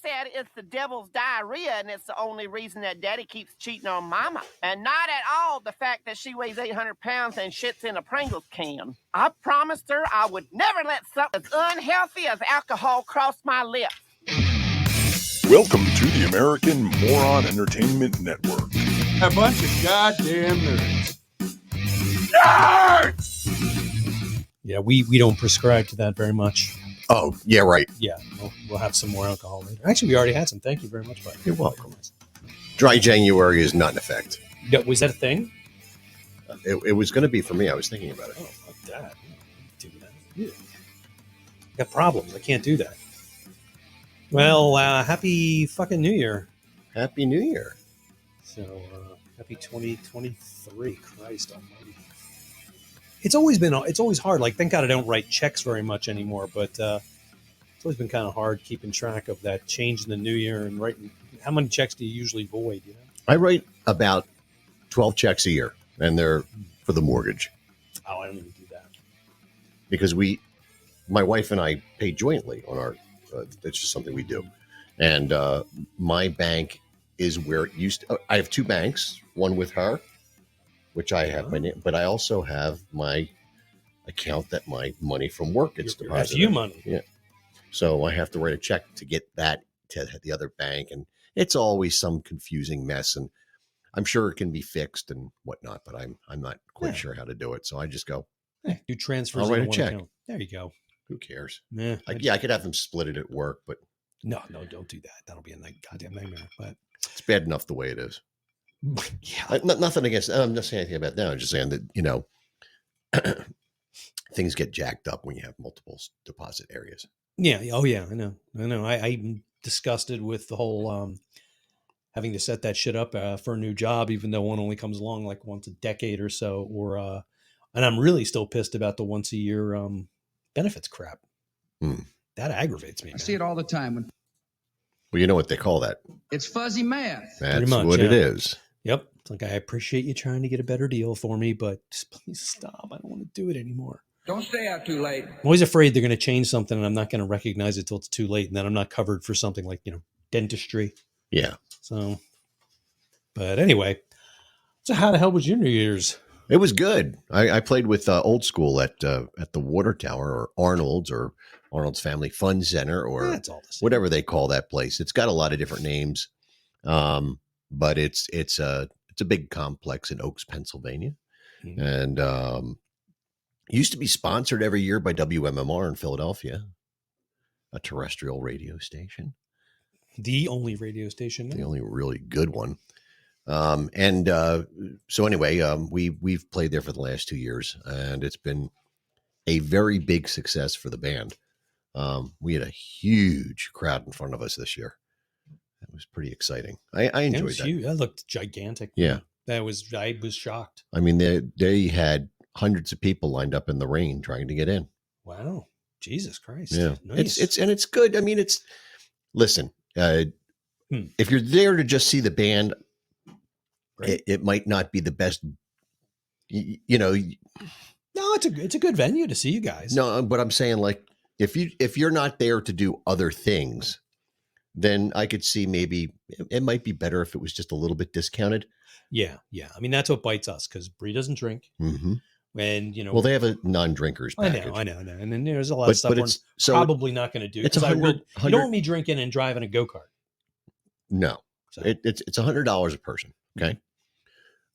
said it's the devil's diarrhea, and it's the only reason that Daddy keeps cheating on Mama. And not at all the fact that she weighs 800 pounds and shits in a Pringles can. I promised her I would never let something as unhealthy as alcohol cross my lips. Welcome to the American Moron Entertainment Network. A bunch of goddamn nerds. Nerds! Yeah, we don't prescribe to that very much. Oh, yeah, right. Yeah, we'll have some more alcohol later. Actually, we already had some. Thank you very much, buddy. You're welcome. Dry January is not in effect. Was that a thing? It was going to be for me. I was thinking about it. Oh, fuck that. Do that. Yeah. I got problems. I can't do that. Well, happy fucking New Year. Happy New Year. So, happy 2023. Christ almighty. It's always hard. Like, thank God I don't write checks very much anymore, but it's always been kind of hard keeping track of that change in the new year and writing. How many checks do you usually void? You know? I write about 12 checks a year, and they're for the mortgage. Oh, I don't even do that. Because my wife and I pay jointly on our, it's just something we do. And my bank is where it used to, I have two banks, one with her, which I have my name, but I also have my account that my money from work gets deposited. Your money. Yeah. So I have to write a check to get that to the other bank. And it's always some confusing mess. And I'm sure it can be fixed and whatnot, but I'm not quite sure how to do it. So I just go, hey, do transfers. I'll write a check. Account. There you go. Who cares? Yeah, I could have them split it at work, but no, don't do that. That'll be a goddamn nightmare. But it's bad enough the way it is. Yeah, nothing against. I'm not saying anything about that. I'm just saying that things get jacked up when you have multiple deposit areas. Yeah. Oh, yeah. I know. I'm disgusted with the whole having to set that shit up for a new job, even though one only comes along like once a decade or so. Or and I'm really still pissed about the once a year benefits crap. That aggravates me. I see it all the time. Well, you know what they call that? It's fuzzy math. That's what it is. Yep. It's like, I appreciate you trying to get a better deal for me, but just please stop. I don't want to do it anymore. Don't stay out too late. I'm always afraid they're going to change something and I'm not going to recognize it till it's too late. And then I'm not covered for something like, dentistry. Yeah. So, but anyway, so how the hell was your New Year's? It was good. I played with Old School at the Water Tower or Arnold's Family Fun Center or That's all the same. Whatever they call that place. It's got a lot of different names, but it's a big complex in Oaks, Pennsylvania, and used to be sponsored every year by WMMR in Philadelphia, a terrestrial radio station. The only radio station. The only really good one. So anyway, we've played there for the last 2 years, and it's been a very big success for the band. We had a huge crowd in front of us this year. It was pretty exciting. I enjoyed that. Huge. That looked gigantic. Yeah. I was shocked. I mean, they had hundreds of people lined up in the rain trying to get in. Wow. Jesus Christ. Yeah. Nice. It's good. I mean, listen, if you're there to just see the band, right, it might not be the best, No, it's a good venue to see you guys. No, but I'm saying, like, if you're not there to do other things, then I could see maybe it might be better if it was just a little bit discounted. Yeah. I mean, that's what bites us because Bree doesn't drink. Mm-hmm. And well, they have a non-drinkers package. I know. And then there's a lot of stuff we're probably not going to do. It's you don't want me drinking and driving a go-kart. No, so. It's $100 a person. Okay.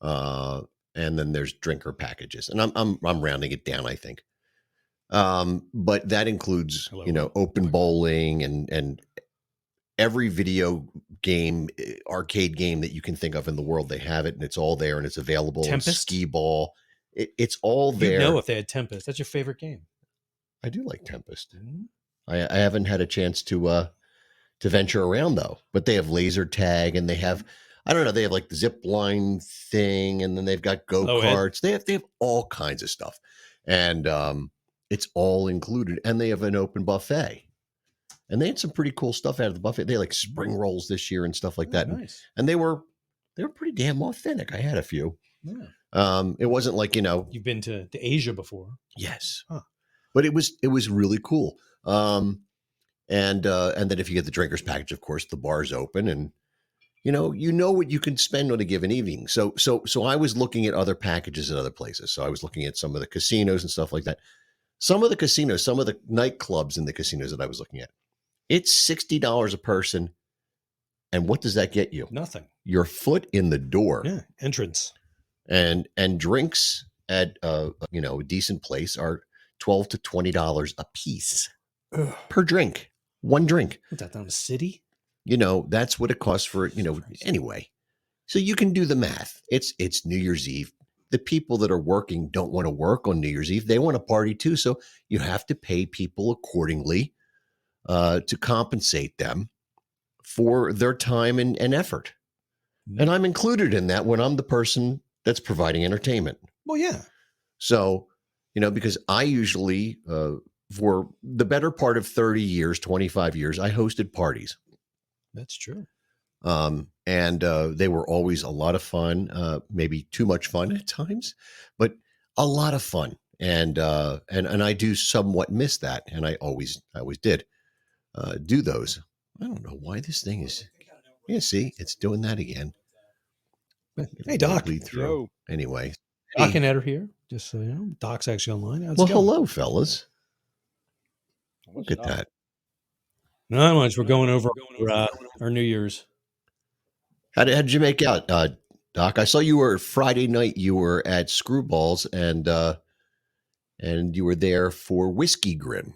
And then there's drinker packages, and I'm rounding it down, I think. But that includes, open bowling and every video game, arcade game that you can think of in the world. They have it, and it's all there, and it's available. Tempest? Skee ball. It's all there. If they had Tempest, that's your favorite game. I do like Tempest. Mm-hmm. I haven't had a chance to venture around though, but they have laser tag, and they have, I don't know, they have like the zip line thing, and then they've got go-karts. They have all kinds of stuff, and it's all included, and they have an open buffet, and they had some pretty cool stuff out of the buffet. They had like spring rolls this year and stuff like that. Nice. And they were pretty damn authentic. I had a few. Yeah. It wasn't like, you've been to Asia before. Yes. Huh. But it was really cool. And then if you get the drinker's package, of course, the bar's open, and you know what you can spend on a given evening. So I was looking at other packages at other places. So I was looking at some of the casinos and stuff like that. Some of the casinos, some of the nightclubs in the casinos that I was looking at, it's $60 a person. And what does that get you? Nothing. Your foot in the door. Yeah, entrance. And drinks at a decent place are $12 to $20 a piece per drink. One drink. What's that, down the city? That's what it costs for, anyway. So you can do the math. It's New Year's Eve. The people that are working don't want to work on New Year's Eve. They want to party too. So you have to pay people accordingly to compensate them for their time and effort. And I'm included in that when I'm the person that's providing entertainment. Well, yeah. So, because I usually, for the better part of 30 years, 25 years, I hosted parties. That's true. And they were always a lot of fun, maybe too much fun at times, but a lot of fun. And I do somewhat miss that. And I always did do those. I don't know why this thing is. Yeah, see, it's doing that again. Hey, Doc. Through. Anyway. Doc and Ed are here, just so you know. Doc's actually online. How's Well, it going? hello, fellas. Look at that. Not much. We're going over our New Year's. How did you make out, Doc? I saw you were Friday night. You were at Screwballs, and you were there for Whiskey Grin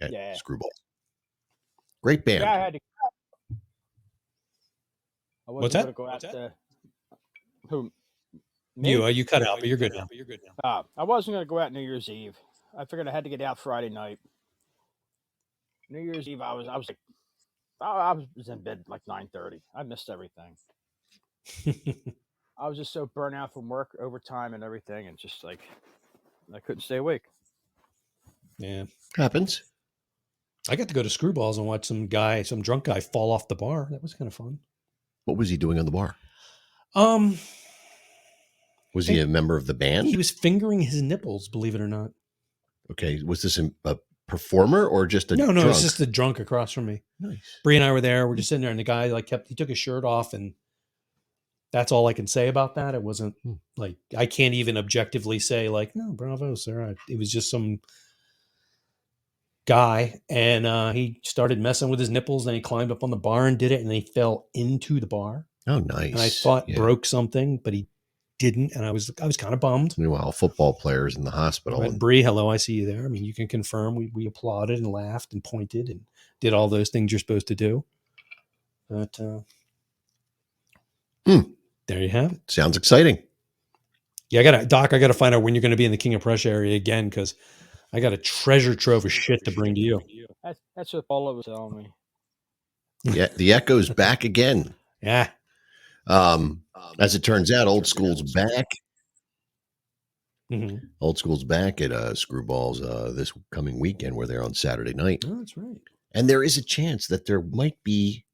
at Screwballs. Great band. Yeah, I had to. I What's wasn't that? gonna go out to who? You cut out, but you're good now. I wasn't going to go out New Year's Eve. I figured I had to get out Friday night. New Year's Eve, I was in bed like 9:30. I missed everything. I was just so burnt out from work, overtime, and everything, and just like I couldn't stay awake. Yeah, happens. I got to go to Screwballs and watch some drunk guy fall off the bar. That was kind of fun. What was he doing on the bar? Was he a member of the band? He was fingering his nipples, believe it or not. Okay. Was this a performer or just a No, drunk? it was just a drunk across from me. Nice. Bree and I were there. We're just sitting there, and the guy he took his shirt off, and that's all I can say about that. It wasn't like, I can't even objectively say like, no, bravo, sir. It was just some guy, and he started messing with his nipples, and he climbed up on the bar and did it, and he fell into the bar. Oh, nice. And I thought broke something, but he didn't, and I was kind of bummed. Meanwhile, football players in the hospital. And Bree, hello, I see you there. I mean, you can confirm we applauded and laughed and pointed and did all those things you're supposed to do. But there you have it. Sounds exciting. Yeah, I got to find out when you're going to be in the King of Prussia area again, because I got a treasure trove of shit to bring to you. That's what Paula was telling me. Yeah, the echo's back again. Yeah. As it turns out, Old School's back. Mm-hmm. Old School's back at Screwballs this coming weekend. We're there on Saturday night. Oh, that's right. And there is a chance that there might be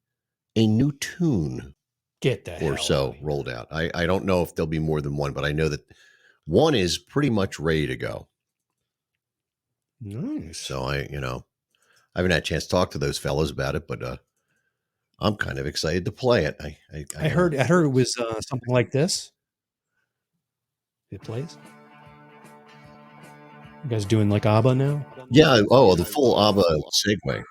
a new tune rolled out. I don't know if there'll be more than one, but I know that one is pretty much ready to go. Nice. So I haven't had a chance to talk to those fellows about it, but I'm kind of excited to play it. I heard it was something like this. It plays. You guys doing like ABBA now? Yeah. Oh, the full ABBA segue.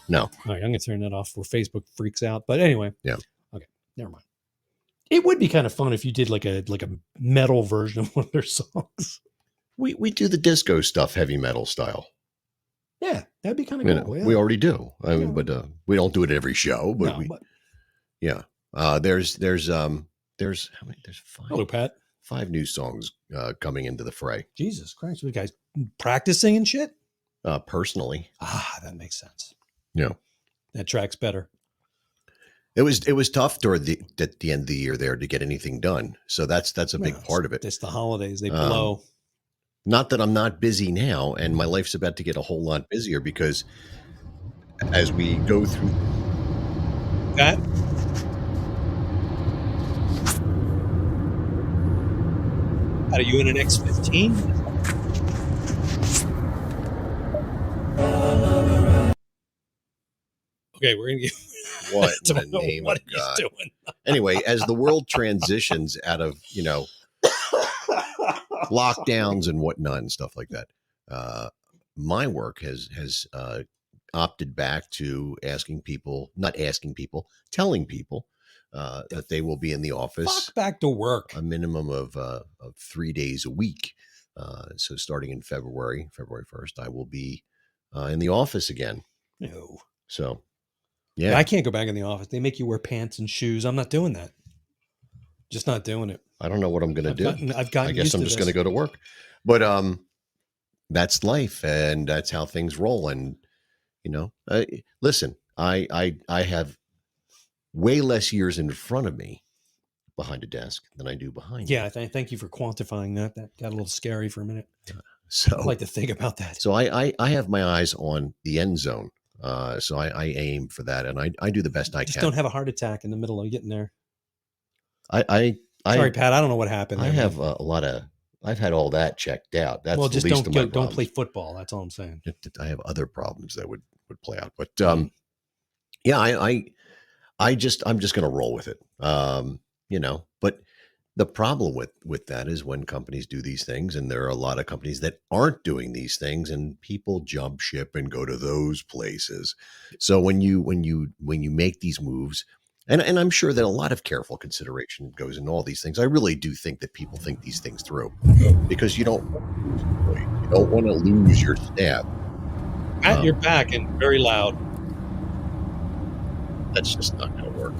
No. All right, I'm gonna turn that off before Facebook freaks out. But anyway. Yeah. Okay. Never mind. It would be kind of fun if you did like a metal version of one of their songs. We do the disco stuff, heavy metal style. Yeah, that'd be kind of cool. Yeah. We already do. I mean, but we don't do it every show. But yeah. There's how many? There's 5. Hello, Pat. 5 new songs coming into the fray. Jesus Christ, you guys practicing and shit? Personally. That makes sense. Yeah, that track's better. It was tough at the end of the year there to get anything done. So that's a big part of it. It's the holidays. They blow. Not that I'm not busy now, and my life's about to get a whole lot busier because as we go through that. Are you in an X15? Okay, we're gonna get What in the don't know name what of he's God? doing. Anyway, as the world transitions out of, lockdowns and whatnot and stuff like that, my work has opted back to telling people that they will be in the office Fuck back to work. a minimum of 3 days a week. So starting in February 1st, I will be in the office again. No. So, Yeah, yeah, I can't go back in the office. They make you wear pants and shoes. I'm not doing that. Just not doing it. I don't know what I'm going to do. I've gotten I guess used I'm to just this. going to go to work. But that's life, and that's how things roll. And listen, I have way less years in front of me behind a desk than I do behind. Yeah, me. thank you for quantifying that. That got a little scary for a minute. So I'd like to think about that. So I have my eyes on the end zone. So I aim for that, and I do the best I Just can. don't have a heart attack in the middle of getting there. I Sorry, Pat. I don't know what happened. I there, have man. a lot of. I've had all that checked out. That's well, the just least of my don't problems. play football. That's all I'm saying. I have other problems that would play out, but yeah, I'm just going to roll with it. But the problem with that is when companies do these things, and there are a lot of companies that aren't doing these things, and people jump ship and go to those places. So when you make these moves, and I'm sure that a lot of careful consideration goes into all these things. I really do think that people think these things through, because you don't want to lose your staff. Pat, you're back and very loud. That's just not going to work.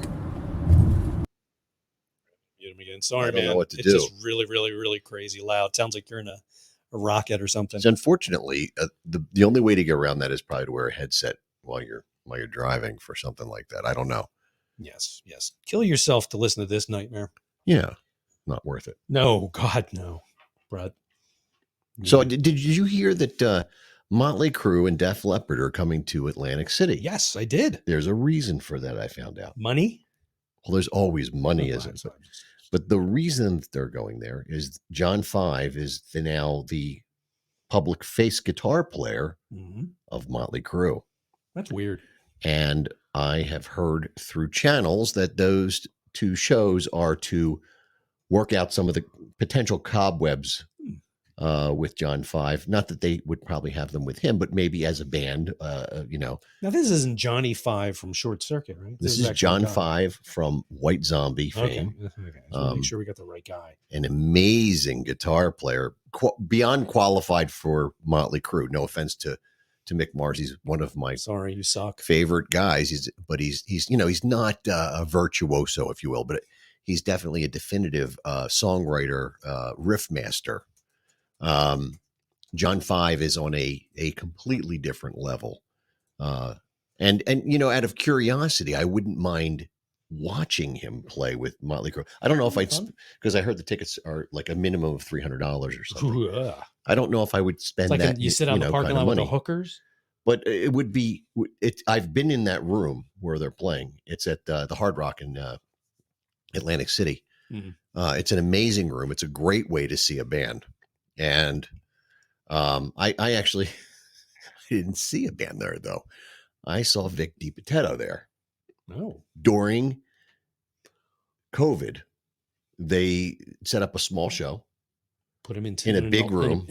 Mute him again. Sorry, I don't man. know what to it's do. just really, really, really crazy loud. Sounds like you're in a rocket or something. So unfortunately, the only way to get around that is probably to wear a headset while you're driving for something like that. I don't know. Yes. Kill yourself to listen to this nightmare. Yeah, not worth it. No, God, no, Brad. So did you hear that Motley Crue and Def Leppard are coming to Atlantic City? Yes, I did. There's a reason for that, I found out. Money? Well, there's always money, Oh, isn't it? But the reason that they're going there is John Five is now the public face guitar player of Motley Crue. That's weird. And I have heard through channels that those two shows are to work out some of the potential cobwebs with John Five. Not that they would probably have them with him, but maybe as a band, Now, this isn't Johnny Five from Short Circuit, right? This is actually John a guy. Five from White Zombie fame. Okay. So make sure we got the right guy. An amazing guitar player, beyond qualified for Motley Crue. No offense to Mick Mars. He's one of my Sorry, you suck. favorite guys. He's not a virtuoso, if you will, but he's definitely a definitive songwriter, riff master. John Five is on a completely different level. And out of curiosity, I wouldn't mind watching him play with Motley Crue. I don't know if because I heard the tickets are like a minimum of $300 or something. I don't know if I would spend It's like that. you sit on the parking lot with the hookers. But it would be. I've been in that room where they're playing. It's at the Hard Rock in Atlantic City. It's an amazing room. It's a great way to see a band. And I actually didn't see a band there though. I saw Vic DiPotetto there. Oh. During COVID, they set up a small show. Put him in a big room.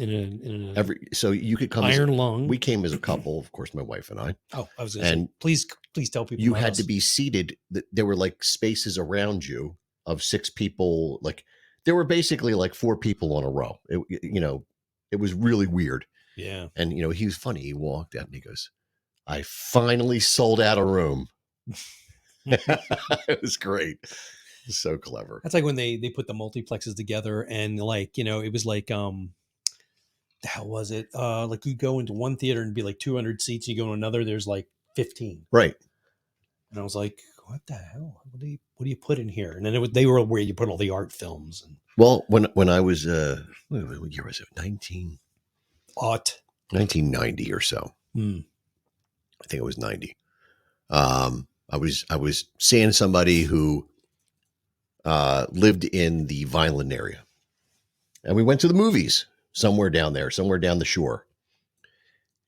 So you could come. Iron Lung. We came as a couple, of course, my wife and I. Oh, I was going to say, please tell people. You had to be seated. There were like spaces around you of 6 people. Like there were basically like 4 people on a row. It was really weird. Yeah. And he was funny. He walked out and he goes, "I finally sold out a room." It was great. So clever. That's like when they put the multiplexes together and it was like how was it? Like you go into one theater and be like 200 seats, you go to another, there's like 15. Right. And I was like, what the hell? What do you put in here? And then they were where you put all the art films. And well, when I was what year was it? 1990 or so. I think it was 90. I was seeing somebody who lived in the Vineland area, and we went to the movies somewhere down the shore.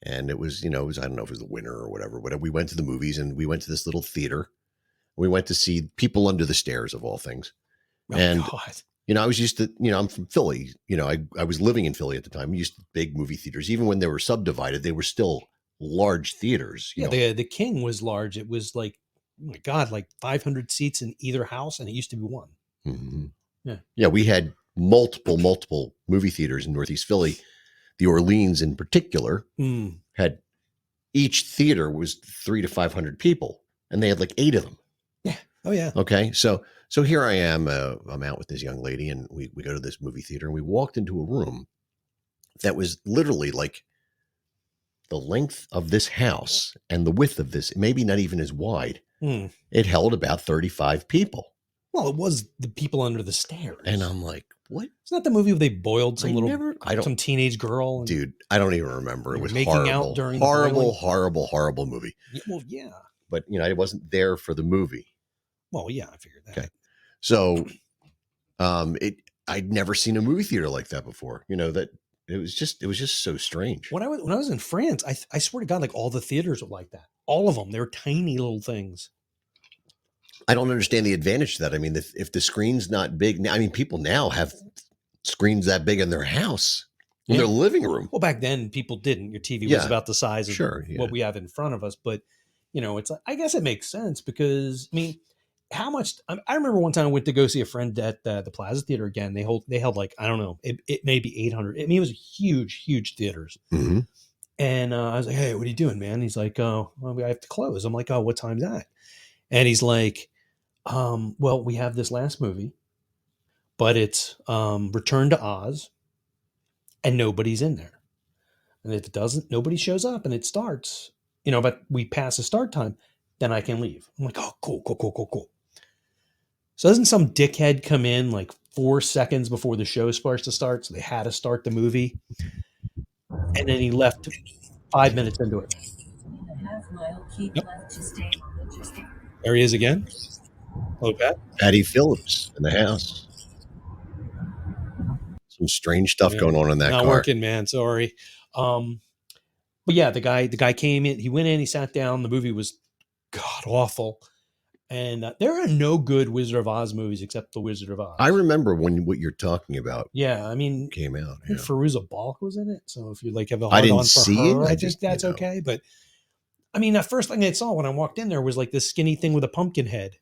And it was, I don't know if it was the winter or whatever, but we went to the movies and we went to this little theater. We went to see People Under the Stairs, of all things. Oh, and, God. I was used to, I'm from Philly. I was living in Philly at the time. We used to big movie theaters. Even when they were subdivided, they were still large theaters. Yeah, the King was large. It was like, oh my God, like 500 seats in either house, and it used to be one. Mm-hmm. Yeah. Yeah, we had multiple movie theaters in Northeast Philly. The Orleans in particular had, each theater was 300 to 500 people, and they had like 8 of them. Yeah. Oh yeah. Okay. So here I am, I'm out with this young lady, and we go to this movie theater, and we walked into a room that was literally like the length of this house and the width of this, maybe not even as wide. It held about 35 people. Well, it was The People Under the Stairs. And I'm like, what? Isn't that the movie where they boiled some teenage girl? And dude, I don't even remember. It was making horrible. out during horrible movie. Yeah, well, yeah. But, I wasn't there for the movie. Well, yeah, I figured that. Okay. So, I'd never seen a movie theater like that before. That it was just so strange. When I was in France, I swear to God, like all the theaters were like that. All of them. They were tiny little things. I don't understand the advantage to that. I mean, if the screen's not big, people now have screens that big in their house, in their living room. Well, back then people didn't. Your TV was about the size of what we have in front of us. But, it's like, I guess it makes sense because, how much, I remember one time I went to go see a friend at the Plaza Theater again. They held like, I don't know, it may be 800. It was huge theaters. Mm-hmm. And I was like, hey, what are you doing, man? He's like, oh, well, I have to close. I'm like, oh, what time's that? And he's like, well, we have this last movie, but it's Return to Oz, and nobody's in there. And if it doesn't, nobody shows up and it starts, but we pass the start time, then I can leave. I'm like, oh, cool. So doesn't some dickhead come in like 4 seconds before the show starts to start? So they had to start the movie. And then he left 5 minutes into it. Yep. There he is again. Hello, Pat. Patty Phillips in the house. Some strange stuff going on in that Not car. working, man. Sorry. But yeah, the guy came in. He went in. He sat down. The movie was god awful. And there are no good Wizard of Oz movies except The Wizard of Oz. I remember what you're talking about. Yeah, came out. I think Fairuza Balk was in it. So if you like have a hard on for her, I think that's okay. But the first thing I saw when I walked in there was like this skinny thing with a pumpkin head.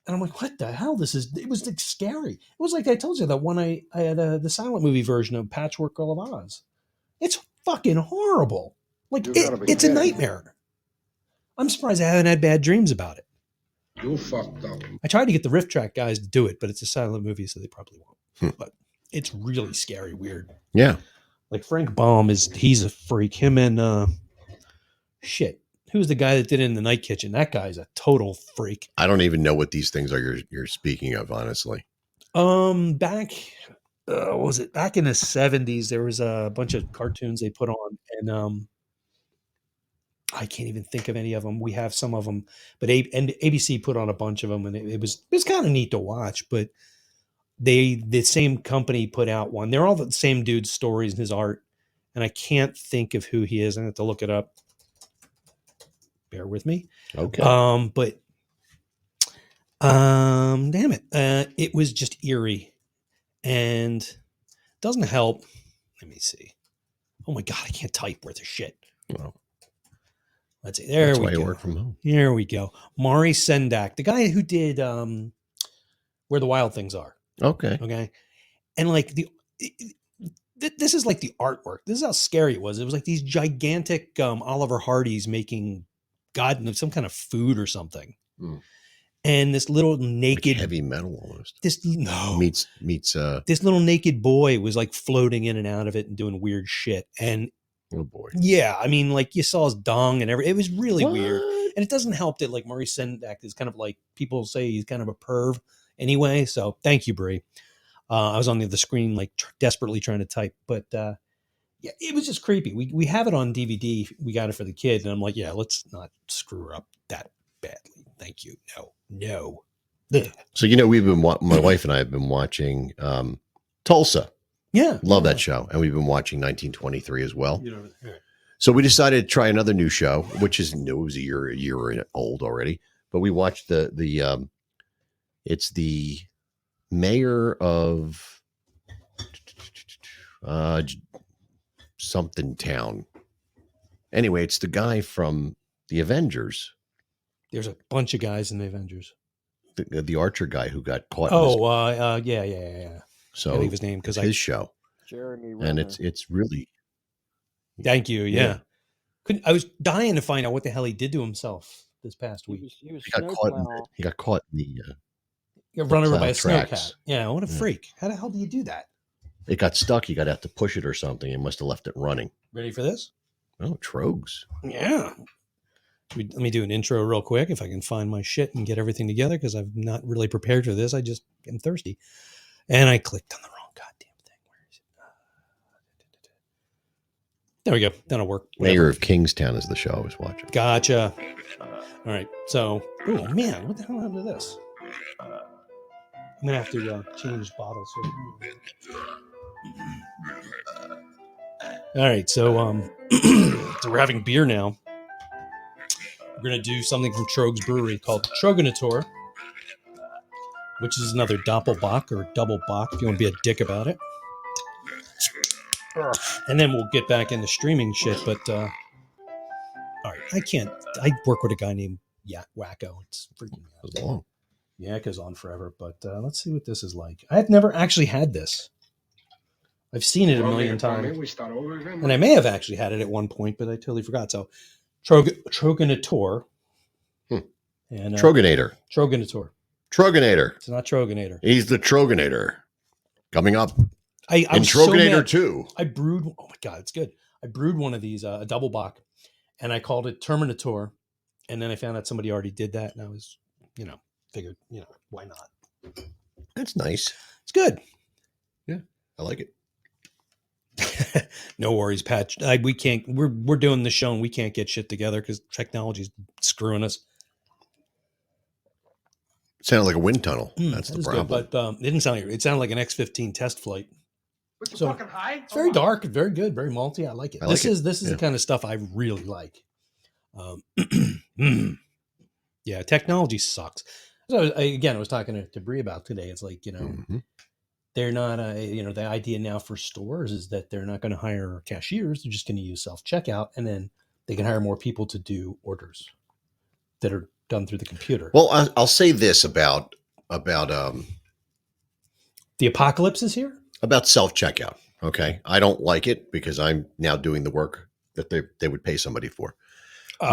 And I'm like, what the hell? It was like scary. It was like I told you that one I had the silent movie version of Patchwork Girl of Oz. It's fucking horrible. Like it's a nightmare. I'm surprised I haven't had bad dreams about it. You fucked up. I tried to get the Riff Track guys to do it, but it's a silent movie, so they probably won't. But it's really scary, weird. Yeah. Like Frank Baum he's a freak. Him and shit. Who's the guy that did it in The Night Kitchen? That guy's a total freak. I don't even know what these things are you're speaking of, honestly. Back back in the 70s, there was a bunch of cartoons they put on, and I can't even think of any of them. We have some of them, but ABC put on a bunch of them, and it was kind of neat to watch. But the same company put out one. They're all the same dude's stories and his art, and I can't think of who he is. I have to look it up. Bear with me. Okay. But damn it. It was just eerie, and doesn't help. Let me see. Oh my God, I can't type worth of shit. Well, let's see. There that's we why go. you work from home. Here we go. Maury Sendak, the guy who did Where the Wild Things Are. Okay. Okay. And like this is like the artwork. This is how scary it was. It was like these gigantic Oliver Hardys making some kind of food or something. And this little naked like heavy metal almost. Meets this little naked boy was like floating in and out of it and doing weird shit. And oh boy. Yeah, like you saw his dong and everything. It was really weird. And it doesn't help that like Maury Sendak is kind of like, people say he's kind of a perv anyway. So thank you, Brie. I was on the other screen like desperately trying to type, but yeah, it was just creepy. We have it on DVD. We got it for the kid, and I'm like, yeah, let's not screw her up that badly. Thank you. No. Ugh. So we've been my wife and I have been watching Tulsa. Yeah, love that show, and we've been watching 1923 as well. So we decided to try another new show, which is new. It was a year old already. But we watched it's the mayor of something town. Anyway, it's the guy from the Avengers. There's a bunch of guys in the Avengers. The Archer guy who got caught. Yeah. So I leave his name because his show, Jeremy and Renner. it's really. Thank you. Yeah. I was dying to find out what the hell he did to himself this past He week. was, he was He got caught. He got caught in the. He got run over by a cloud snowcat. tracks. Yeah, what a Yeah. freak! How the hell do you do that? It got stuck. He got out to push it or something. He must have left it running. Ready for this? Oh, Trogs. Yeah. Let me do an intro real quick if I can find my shit and get everything together because I'm not really prepared for this. I just am thirsty, and I clicked on the wrong goddamn thing. Where is it? There we go. That'll work. Mayor of Kingstown is the show I was watching. Gotcha. All right. So, oh man, what the hell happened to this? I'm gonna have to change bottles here. All right. So, so we're having beer now. We're gonna do something from Trogs Brewery called Troganator, which is another Doppelbock or double Bock if you want to be a dick about it. And then we'll get back into streaming shit. But all right, I work with a guy named Wacko. It's freaking It was long. Yeah, it goes on forever. But let's see what this is like. I've never actually had this. I've seen it a million times, and I may have actually had it at one point, but I totally forgot. So, Troganator, and Troganator. Troganator. It's not Troganator. He's the Troganator. Coming up I'm in Troganator so mad. 2. I brewed. Oh my god, it's good. I brewed one of these, a double bock, and I called it Terminator. And then I found out somebody already did that, and I was, figured, why not? That's nice. It's good. Yeah, I like it. No worries, Pat. We can't. We're doing the show, and we can't get shit together because technology's screwing us. It sounded like a wind tunnel. That's That the is problem. good, but it didn't sound like it. Sounded like an X-15 test flight. What's So, fucking high? It's very dark, very good, very malty. I like it. I like This is Yeah. the kind of stuff I really like. Yeah, technology sucks. So I was talking to Bree about today. It's like Mhm. they're not. The idea now for stores is that they're not going to hire cashiers. They're just going to use self checkout, and then they can hire more people to do orders that are done through the computer. Well, I'll say this about the apocalypse is here. self checkout. Okay, I don't like it because I'm now doing the work that they would pay somebody for.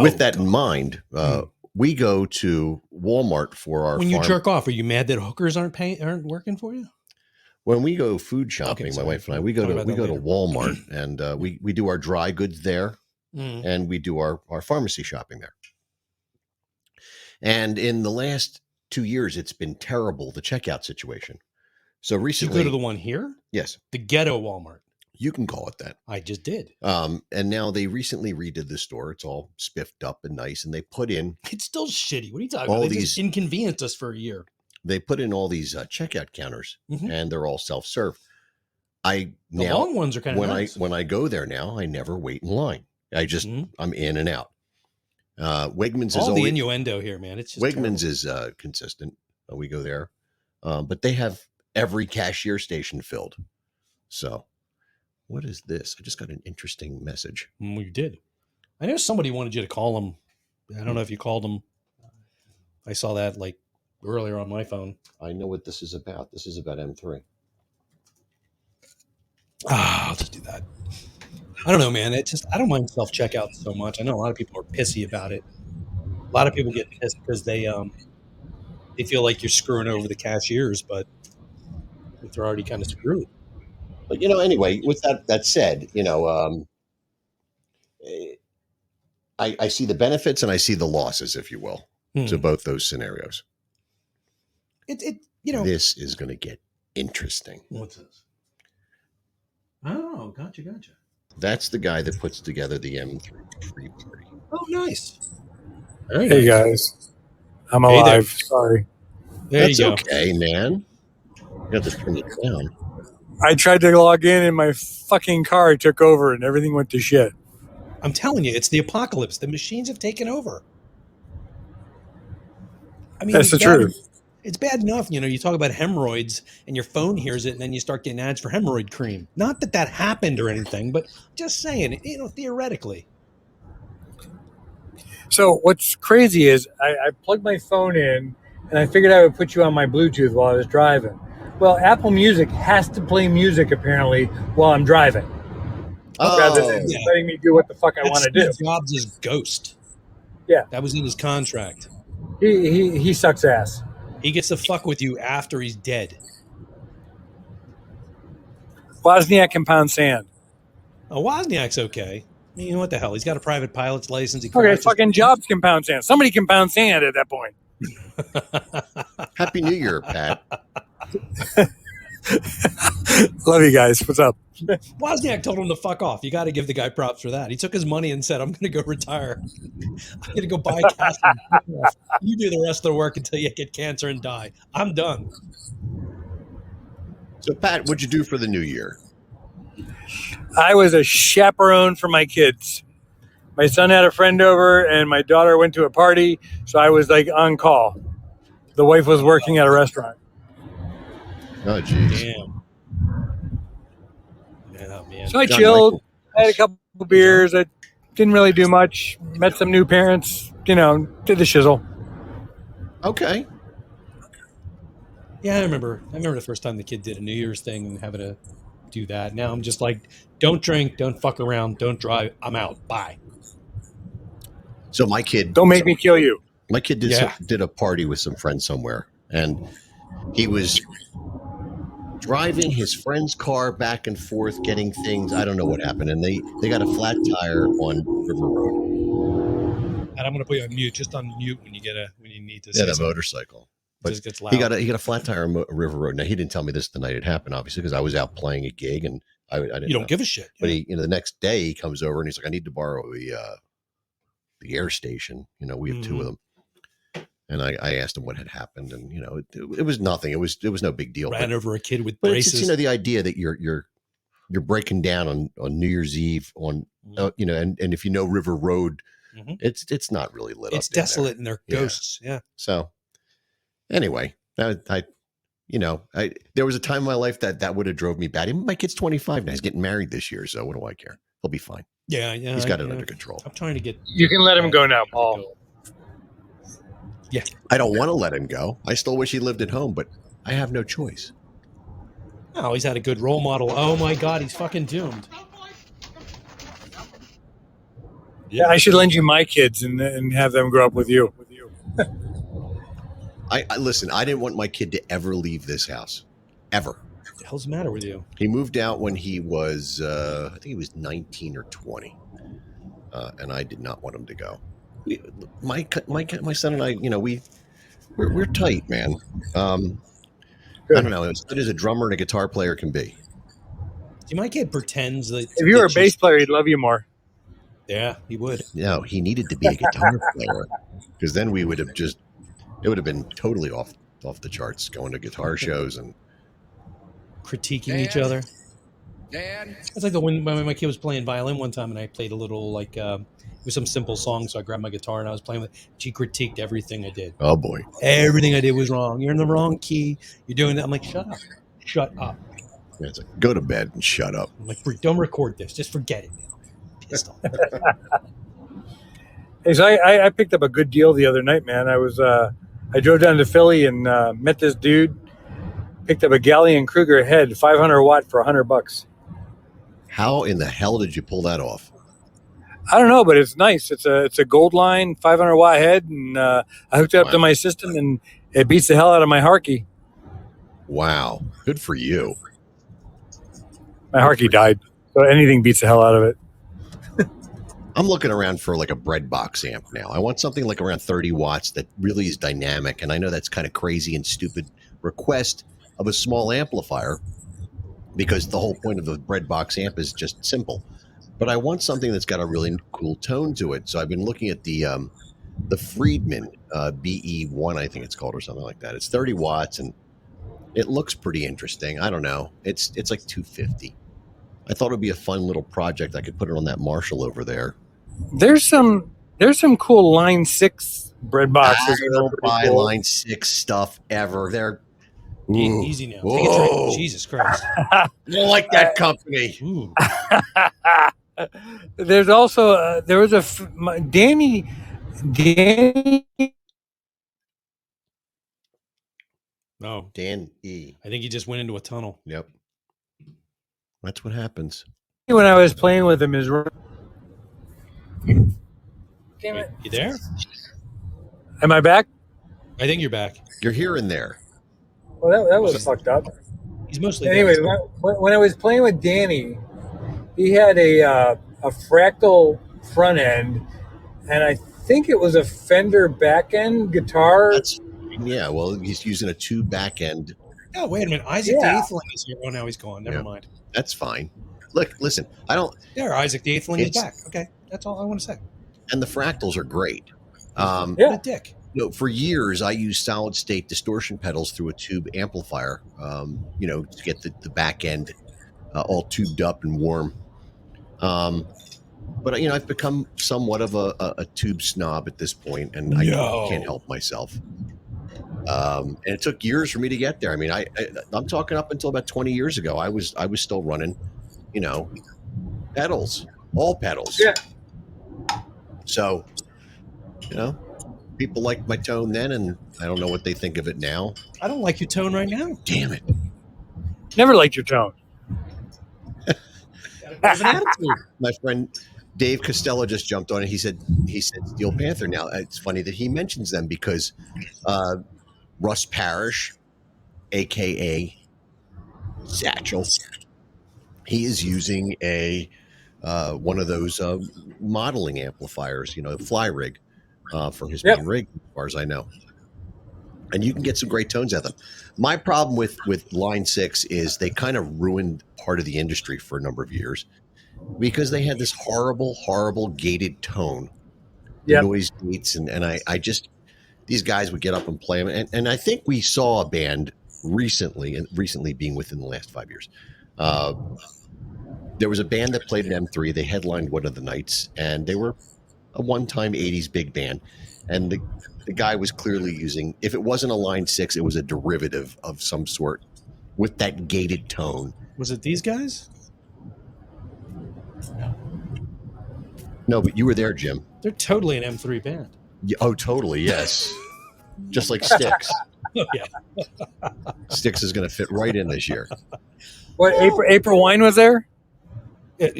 With that in mind, we go to Walmart for our when you farm. jerk off, are you mad that hookers aren't working for you? When we go food shopping, my sorry. wife and I, we go Talk to about that later. Walmart and we do our dry goods there, and we do our pharmacy shopping there. And in the last 2 years, it's been terrible, the checkout situation. So Did you recently, go to the one here, yes, the ghetto Walmart? you can call it that. I just did. And now they recently redid the store. It's all spiffed up and nice, and they put in It's still shitty. What are you talking All about? They just these- inconvenienced us for a year. all these checkout counters, Mhm. and they're all self-serve. The long ones are kind of when nice. when I go there now, I never wait in line. I just Mhm. I'm in and out. Wegmans is All the always innuendo here, man. It's just Wegmans terrible. is consistent. We go there, but they have every cashier station filled. So, what is this? I just got an interesting message. You did. I know somebody wanted you to call them. I don't know if you called them. I saw that like earlier on my phone. I know what this is about. This is about M3. I'll just do that. I don't know, man. I don't mind self checkout so much. I know a lot of people are pissy about it. A lot of people get pissed because they feel like you're screwing over the cashiers, but they're already kind of screwed. But anyway, with that said, I see the benefits and I see the losses, if you will, to both those scenarios. This is going to get interesting. What's this? Oh, gotcha. That's the guy that puts together the M3 party. Oh, nice. Very Hey nice. guys, I'm Hey there. alive. Sorry, There That's you go. okay, man. You have to turn it down. I tried to log in and my fucking car took over and everything went to shit. I'm telling you, it's the apocalypse. The machines have taken over. I mean, That's the truth. It's bad enough, you talk about hemorrhoids and your phone hears it and then you start getting ads for hemorrhoid cream. Not that happened or anything, but just saying, theoretically. So what's crazy is I plugged my phone in and I figured I would put you on my Bluetooth while I was driving. Well, Apple Music has to play music apparently while I'm driving. Rather than letting me do what the fuck I want to do. Steve Jobs' ghost. Yeah. That was in his contract. He sucks ass. He gets to fuck with you after he's dead. Wozniak can pound sand. Oh, Wozniak's okay. I mean, what the hell? He's got a private pilot's license. Okay, fucking Jobs can pound sand. Somebody can pound sand at that point. Happy New Year, Pat. Love you guys. What's up? Wozniak told him to fuck off. You got to give the guy props for that. He took his money and said, I'm going to go retire. I'm going to go buy a castle. You do the rest of the work until you get cancer and die. I'm done. So, Pat, what'd you do for the new year? I was a chaperone for my kids. My son had a friend over and my daughter went to a party, so I was like on call. The wife was working at a restaurant. Oh, geez. Damn. Yeah, man. So I John chilled. Michael. I had a couple of beers. I didn't really do much. Met some new parents. Did the shizzle. Okay. Yeah, I remember the first time the kid did a New Year's thing and having to do that. Now I'm just like, don't drink, don't fuck around, don't drive. I'm out. Bye. So my kid... Don't make me kill you. My kid did a party with some friends somewhere, and he was driving his friend's car back and forth, getting things. I don't know what happened, and they got a flat tire on River Road. And I'm going to put you on mute, just on mute when you need to. Yeah, say the something. motorcycle. But Just gets loud. he got a flat tire on River Road. Now he didn't tell me this the night it happened, obviously, because I was out playing a gig and I didn't. You don't know. give a shit. But he, the next day he comes over and he's like, I need to borrow the air station. We have two of them. And I asked him what had happened, and it was nothing. It was no big deal. Ran over a kid with but braces. it's the idea that you're breaking down on New Year's Eve on and if River Road, it's not really lit up. It's desolate and they're ghosts. Yeah. So anyway, there was a time in my life that would have drove me bad. Even my kid's 25 now. He's getting married this year, so what do I care? He'll be fine. Yeah. He's got it under control. I'm trying to get. You can let him go now, Paul. Yeah. I don't want to let him go. I still wish he lived at home, but I have no choice. Oh, he's had a good role model. Oh my God, he's fucking doomed. Yeah, I should lend you my kids and have them grow up with you. I listen. I didn't want my kid to ever leave this house, ever. What the hell's the matter with you? He moved out when he was, I think he was 19 or 20, and I did not want him to go. My son and I, we're tight, man. I don't know. As good as a drummer and a guitar player can be. See, my kid pretends that if you were a bass player, he'd love you more. Yeah, he would. No, he needed to be a guitar player because then we would have it would have been totally off the charts, going to guitar shows and critiquing each other. Dad. It's like when my kid was playing violin one time, and I played a little it was some simple song, so I grabbed my guitar and I was playing with it. She critiqued everything I did. Oh boy, everything I did was wrong. You're in the wrong key. You're doing that. I'm like, shut up. Yeah, it's like, go to bed and shut up. I'm like, don't record this. Just forget it. I'm pissed off. Hey, so I picked up a good deal the other night, man. I drove down to Philly and met this dude. Picked up a Gallion Kruger head, 500 watt for $100. How in the hell did you pull that off? I don't know, but it's nice. It's a gold line 500 watt head, and I hooked it up to my system, and it beats the hell out of my Harkey. Wow, good for you. My Harkey died, so anything beats the hell out of it. I'm looking around for like a bread box amp now. I want something like around 30 watts that really is dynamic, and I know that's kind of crazy and stupid request of a small amplifier because the whole point of the bread box amp is just simple. But I want something that's got a really cool tone to it. So I've been looking at the Friedman BE1, I think it's called, or something like that. It's 30 watts, and it looks pretty interesting. I don't know. It's like $250. I thought it'd be a fun little project. I could put it on that Marshall over there there's some cool Line 6 bread boxes. I that are don't pretty buy cool. Line 6 stuff ever. They're Easy now. Take a drink. Jesus Christ. I don't like that company. Ooh. There's also there was Danny. No. Dan E. I think he just went into a tunnel. Yep. That's what happens. When I was playing with him, Damn it! You there? Am I back? I think you're back. You're here and there. Well, that was fucked up. He's mostly Anyway, there. when I was playing with Danny, he had a fractal front end, and I think it was a Fender back end guitar. Yeah, well, he's using a tube back end. Oh, wait a minute. Isaac the Eighthling is here. Oh, now he's gone. Never mind. That's fine. Look, listen, I don't. There, Isaac the Eighthling is back. Okay, that's all I want to say. And the fractals are great. What a dick. For years, I used solid state distortion pedals through a tube amplifier, to get the back end all tubed up and warm. But I've become somewhat of a tube snob at this point, and I can't help myself. And it took years for me to get there. I mean, I'm talking up until about 20 years ago. I was still running, pedals, all pedals. Yeah. So, people liked my tone then, and I don't know what they think of it now. I don't like your tone right now. Damn it. Never liked your tone. My friend Dave Costello just jumped on it. He said Steel Panther. Now it's funny that he mentions them because Russ Parrish, aka Satchel, he is using a one of those modeling amplifiers, fly rig for his main rig, as far as I know. And you can get some great tones out of them. My problem with Line 6 is they kind of ruined part of the industry for a number of years because they had this horrible gated tone, noise gates, and I just, these guys would get up and play them. And I think we saw a band recently, and recently being within the last 5 years, there was a band that played at M3. They headlined one of the nights, and they were a one-time 80s big band. And the guy was clearly using, if it wasn't a Line 6, it was a derivative of some sort with that gated tone. Was it these guys? No, but you were there, Jim. They're totally an M3 band. Yeah, oh, totally, yes. Just like Styx. Oh, yeah. Styx is going to fit right in this year. What, April Wine was there?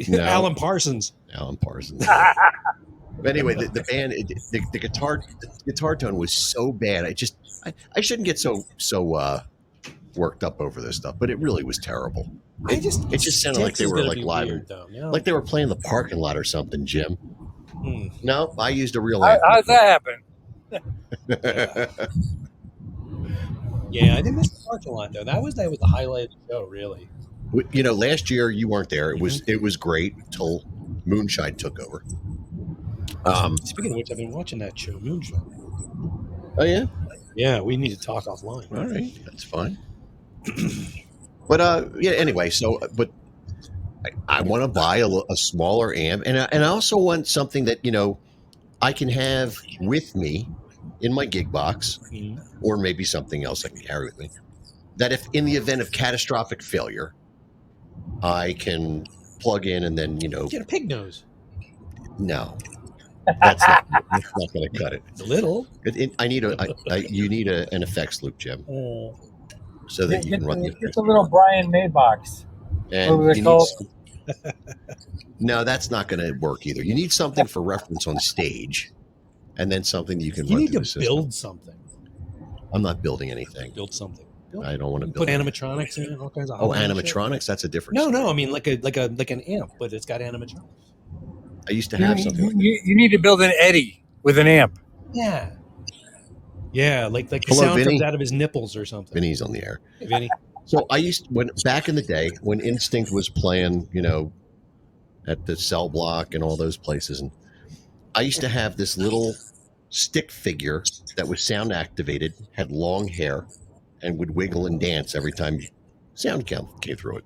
No. Alan Parsons. But anyway, the band, the guitar tone was so bad. I shouldn't get so worked up over this stuff, but it really was terrible. It just sounded like they were like live, weird, like they were playing the parking lot or something, Jim. No, I used a real. How'd that happen? Yeah, I think that's the parking lot though. That was the highlight of the show, really. Last year you weren't there. It was great until Moonshine took over. Speaking of which, I've been watching that show, Moonshine. Oh yeah, yeah. We need to talk offline. All right, that's fine. But anyway. So, but I want to buy a smaller amp, and I also want something that I can have with me in my gig box, or maybe something else I can carry with me. That if in the event of catastrophic failure, I can plug in and then get a pig nose. No. That's not going to cut it. It's a little. I need you need an effects loop, Jim, so that you can run the effects. It's a little Brian May box. And no, that's not going to work either. You need something for reference on stage, and then something that you can. You run need through to the system. build something. I'm not building anything. Build something. I don't want to build. Put animatronics in it, all kinds of. Animatronics. Shit. That's a different. No. I mean, like an amp, but it's got animatronics. I used to have something. You need to build an Eddie with an amp. Yeah. Yeah, like the Hello, sound Vinny. comes out of his nipples or something. Vinny's on the air. Hey, Vinny. So back in the day when Instinct was playing, at the Cell Block and all those places, and I used to have this little stick figure that was sound activated, had long hair, and would wiggle and dance every time sound came through it.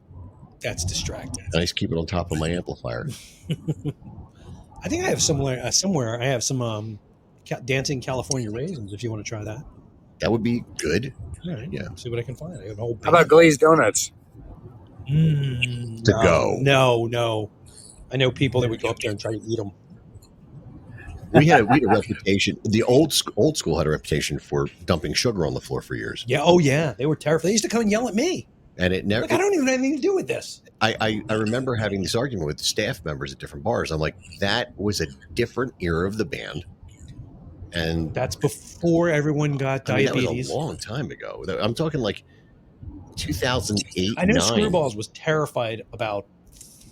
That's distracting. And I used to keep it on top of my amplifier. I think I have somewhere. I have some dancing California raisins. If you want to try that, That would be good. all right. Yeah. See what I can find. I have a whole. How about glazed donuts? To go. No. I know people that would go up there and try to eat them. We had a reputation. The old school had a reputation for dumping sugar on the floor for years. Yeah. Oh yeah. They were terrible. They used to come and yell at me. And it never. Like, I don't even have anything to do with this. I remember having this argument with staff members at different bars. I'm like, that was a different era of the band. And That's before everyone got diabetes. that was a long time ago. I'm talking like 2008. I know 9. Screwballs was terrified about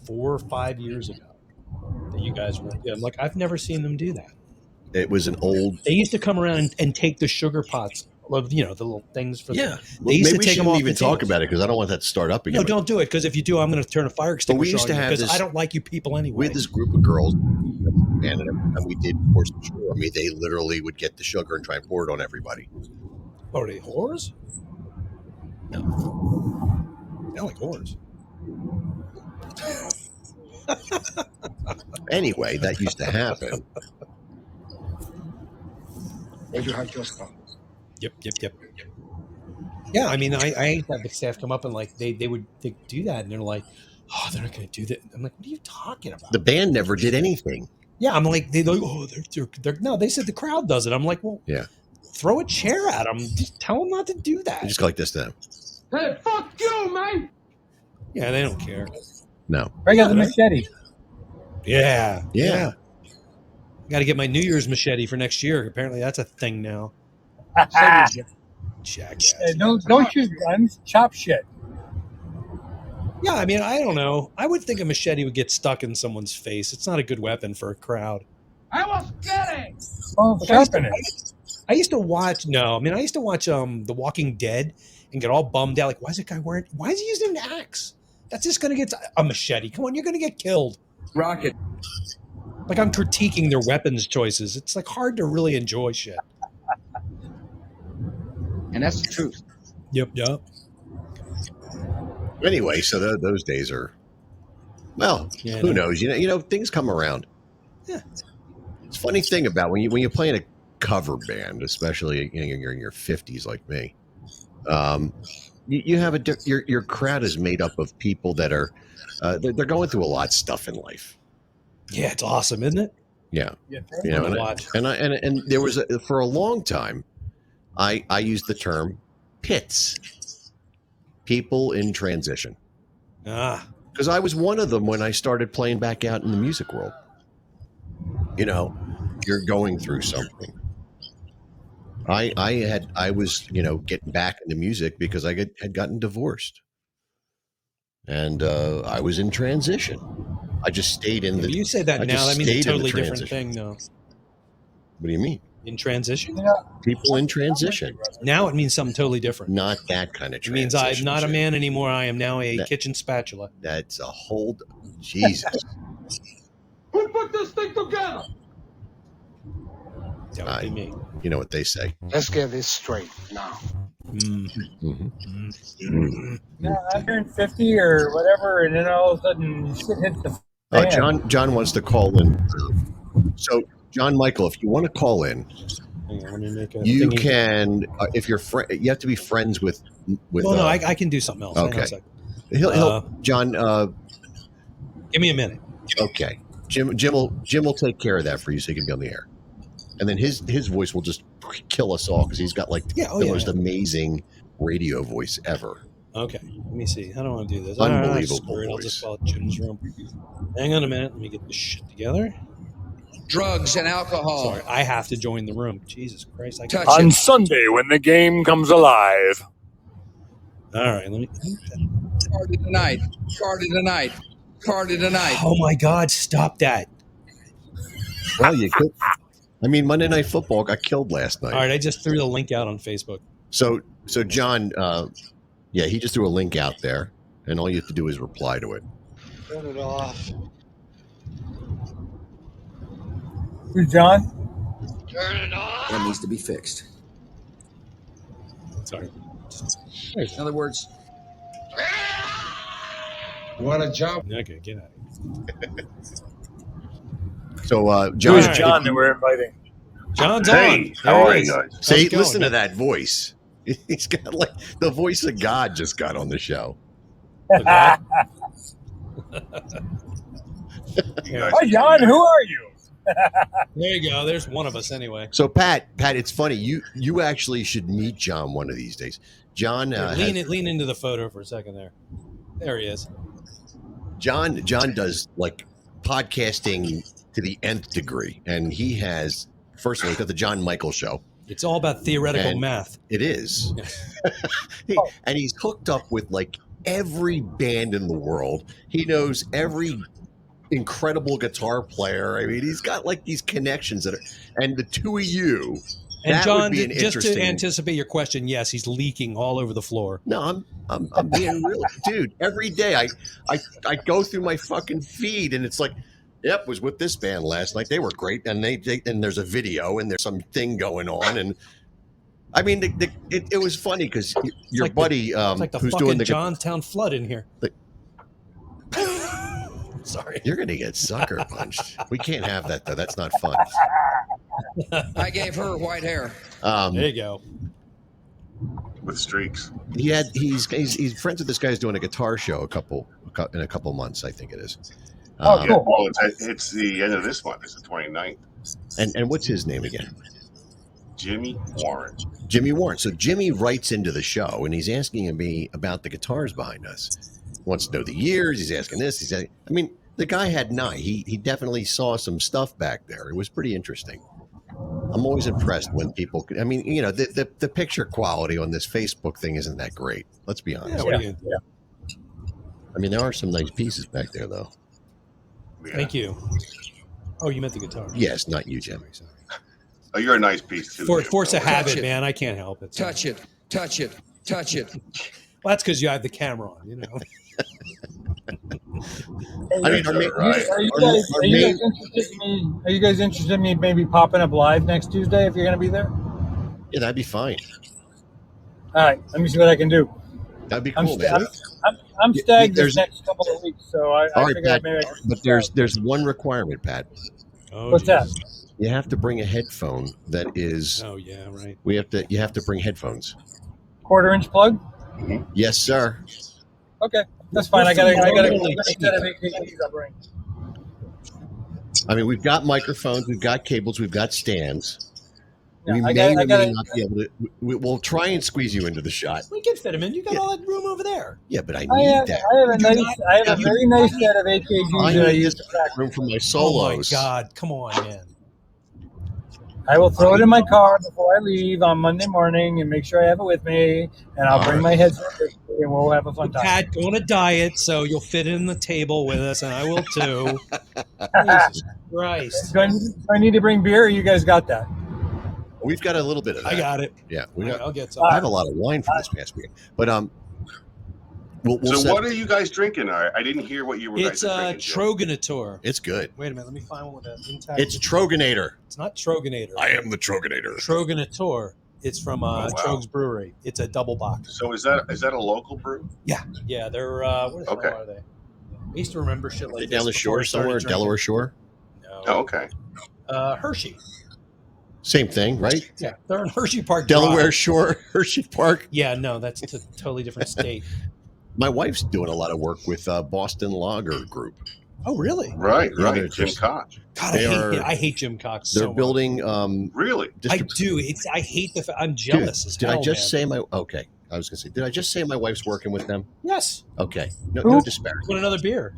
4 or 5 years ago that you guys were. Yeah, like, I've never seen them do that. It was an old. They used to come around and take the sugar pots of, the little things for. Yeah. They used Maybe to we take them shouldn't off even the talk tables. about it because I don't want that to start up again. No, don't do it, because if you do, I'm going to turn a fire extinguisher used on to you, have because this- I don't like you people anyway. We had this group of girls, and every time we did pour some sugar on me, they literally would get the sugar and try and pour it on everybody. What are they, whores? No. They're like whores. Anyway, that used to happen. Yep. Yeah, I mean, I used to have the staff come up and like they would do that, and they're like, "Oh, they're not going to do that." I'm like, "What are you talking about?" The band never did anything. Yeah, I'm like, they're like, "Oh, they're no." They said the crowd does it. I'm like, "Well, Yeah. throw a chair at them. Just tell them not to do that." They just go like this to them. Hey, fuck you, man! Yeah, they don't care. No. Bring out the machete. Yeah. Yeah. Got to get my New Year's machete for next year. Apparently, that's a thing now. Jackass. Don't use guns. Chop shit. Yeah, I mean, I don't know. I would think a machete would get stuck in someone's face. It's not a good weapon for a crowd. I was kidding! Well, sharpen it. I used to watch The Walking Dead and get all bummed out. Like, why is he using an axe? That's just going to get a machete. Come on, you're going to get killed. Rocket. Like, I'm critiquing their weapons choices. It's like hard to really enjoy shit. And that's the truth. Yep. Anyway, so those days are. Well, Yeah, who knows? You know, things come around. Yeah. It's a funny thing about when you play in a cover band, especially you're in your 50s like me. You have your crowd is made up of people that are they're going through a lot of stuff in life. Yeah, it's awesome, isn't it? Yeah, Yeah. you know, Fun to watch. and there was for a long time, I used the term pits, people in transition, because I was one of them when I started playing back out in the music world. You know, you're going through something. I was getting back into music because I had gotten divorced, and I was in transition. I just stayed in the. If you say that I now, just that means a stayed in the totally different transition. thing, though. What do you mean? In transition? People in transition, Now it means something totally different. not that kind of It transition. means I'm not a shit. man anymore. I am now a That- kitchen spatula. That's a whole. Jesus. Who put this thing together? That would be me. You know what they say. Let's get this straight now. Yeah, I turned 50 or whatever, and then all of a sudden shit hits the fan. John wants to call in. So, John Michael, if you want to call in, Hang on, let me make a you thingy. can. If you're you have to be friends with. Well, no, I can do something else. Hang on a Okay. second. He'll John. Give me a minute. Okay, Jim will take care of that for you, so he can be on the air, and then his voice will just kill us all because he's got like the most amazing radio voice ever. Okay, let me see. How do I want to do this? Unbelievable Screw it. I'll voice. just call it Jim's room. Hang on a minute. Let me get this shit together. Drugs and alcohol. Sorry, I have to join the room. Jesus Christ! I Touch On it. Sunday when the game comes alive. All right, let me. Party tonight. Party tonight. Party tonight. Oh my God! Stop that! Well, you could. I mean, Monday Night Football got killed last night. All right, I just threw the link out on Facebook. So John, he just threw a link out there, and all you have to do is reply to it. Turn it off. Who's John? Turn it off. That needs to be fixed. Sorry. In other words, You want a job? Okay, get out of here. So, Who John, is All John that we're inviting? John's Hey, on. how There are he you is. guys? How's see, it going, listen to man? that voice. He's got like the voice of God just got on the show. Look at You guys Hi, John. Who are you? There you go. There's one of us anyway. So, Pat, it's funny. You actually should meet John one of these days. John, Here, lean into the photo for a second there. There he is. John does like podcasting to the nth degree, and he has. First of all, he's got the John Michael Show. It's all about theoretical And- math. It is. Oh. And he's hooked up with like every band in the world. He knows every incredible guitar player. I mean, he's got like these connections that are, and the two of you. And that John, would be an just to interesting. anticipate your question, yes, he's leaking all over the floor. No, I'm being real, dude. Every day I go through my fucking feed and it's like, yep, was with this band last night. They were great, and and there's a video and there's some thing going on, and I mean, it was funny because your like buddy, It's like the who's fucking doing the Johnstown flood in here. The- Sorry. you're gonna get sucker punched. We can't have that though. That's not fun. I gave her white hair. There you go. with streaks. He's friends with this guy who's doing a guitar show in a couple months, I think it is. Oh, Yeah, cool. well, it's the end of this month. It's the 29th. And what's his name again? Jimmy Warren. Jimmy Warren. So Jimmy writes into the show and he's asking me about the guitars behind us. Wants to know the years. He's asking this. I mean, the guy had an eye. He definitely saw some stuff back there. It was pretty interesting. I'm always impressed when people. I mean, you know, the picture quality on this Facebook thing isn't that great. Let's be honest. Yeah, what are you gonna do? I mean, there are some nice pieces back there, though. Yeah. Thank you. Oh, you meant the guitar. Yes, not you, Jimmy. Oh, you're a nice piece too. Jim. Force a Don't worry. habit, it. man. I can't help it. Touch it. Touch it. Touch it. Well, that's because you have the camera on, you know. I mean, Right. Are you guys interested in me maybe popping up live next Tuesday if you're going to be there? yeah, that'd be fine. All right, let me see what I can do. That'd be I'm, cool, sta- man. I'm stagged There's- this next couple of weeks, so I All right, figured Pat, maybe I could. but there's one requirement, Pat. Oh, What's that? Jesus. You have to bring a headphone that is. Oh, yeah, right. You have to bring headphones. Quarter-inch plug? Yes, sir. Okay, that's fine. I got a Really set of AKGs I'll bring. I mean, we've got microphones, we've got cables, we've got stands. Yeah, We I may got- or I got may a- not be able to. We'll try and squeeze you into the shot. We can fit him in. You got all that room over there. Yeah, but I I need have, that. I have a You do nice, not I have have a very nice set of I AKGs that I need use this to practice. room for my Oh, my solos. God. Come on, man. I will throw it in my car before I leave on Monday morning and make sure I have it with me, and I'll bring my headset with me, and we'll have a fun time. Pat, go on a diet, so you'll fit in the table with us, and I will too. Jesus Christ. Do I need to bring beer, or you guys got that? We've got a little bit of that. I got it. Yeah, we got. I'll get some. I have a lot of wine for this past weekend, but we'll So set- what are you guys drinking? I didn't hear what you were It's guys drinking. Jim. Troganator. It's good. Wait a minute. Let me find one with an intact. It's Troganator. It's not Troganator. I am the Troganator. Troganator. It's from wow. Trogs Brewery. It's a double box. So is that a local brew? Yeah, they're where the Okay. hell are they? I used to remember shit like They this down the before shore I started somewhere, drinking. Delaware Shore. No. Oh, okay. Hershey. Same thing, right? Yeah, they're in Hershey Park, Delaware Drive. Shore, Hershey Park. Yeah, no, that's a totally different state. My wife's doing a lot of work with Boston Lager Group. Oh, really? Right, Yeah, right. they're Jim just- Koch. God, They I hate Jim Cox. They're so much. building. Really? I do. I hate the. I'm jealous. as Did I hell, just man. say my? Okay, I was gonna say. Did I just say my wife's working with them? Yes. Okay, no Who? disparagement. Want another beer?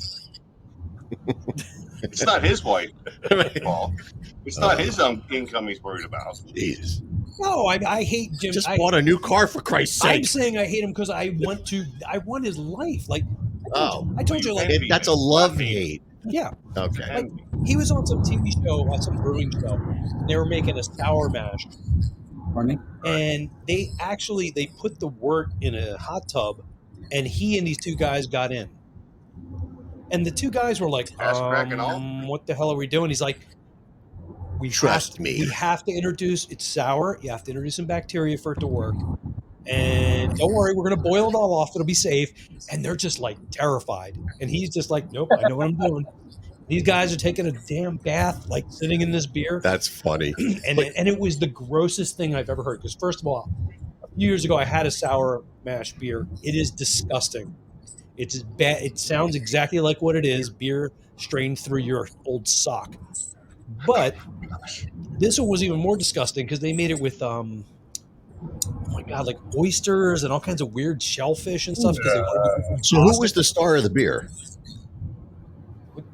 It's not his wife, Paul. It's not his income he's worried about. Jeez. No, I hate Jim. Just I, bought a new car for Christ's I'm sake. saying I hate him because I want his life. Like, Oh, I told you, like, that's a love hate. yeah, Okay. like he was on some TV show, some brewing show. And they were making a sour mash, Pardon me? and they put the wort in a hot tub, and he and these two guys got in, and the two guys were like, Ass crack and all? "What the hell are we doing?" He's like, Trust me. We have to introduce. It's sour. You have to introduce some bacteria for it to work." And don't worry, we're going to boil it all off. It'll be safe. And they're just like terrified. And he's just like, nope, I know what I'm doing. These guys are taking a damn bath, like sitting in this beer. That's funny. And it was the grossest thing I've ever heard. Because first of all, a few years ago, I had a sour mash beer. It is disgusting. It's bad. It sounds exactly like what it is: beer strained through your old sock. But this one was even more disgusting because they made it with oh my god, like oysters and all kinds of weird shellfish and stuff. So who was the star of the beer?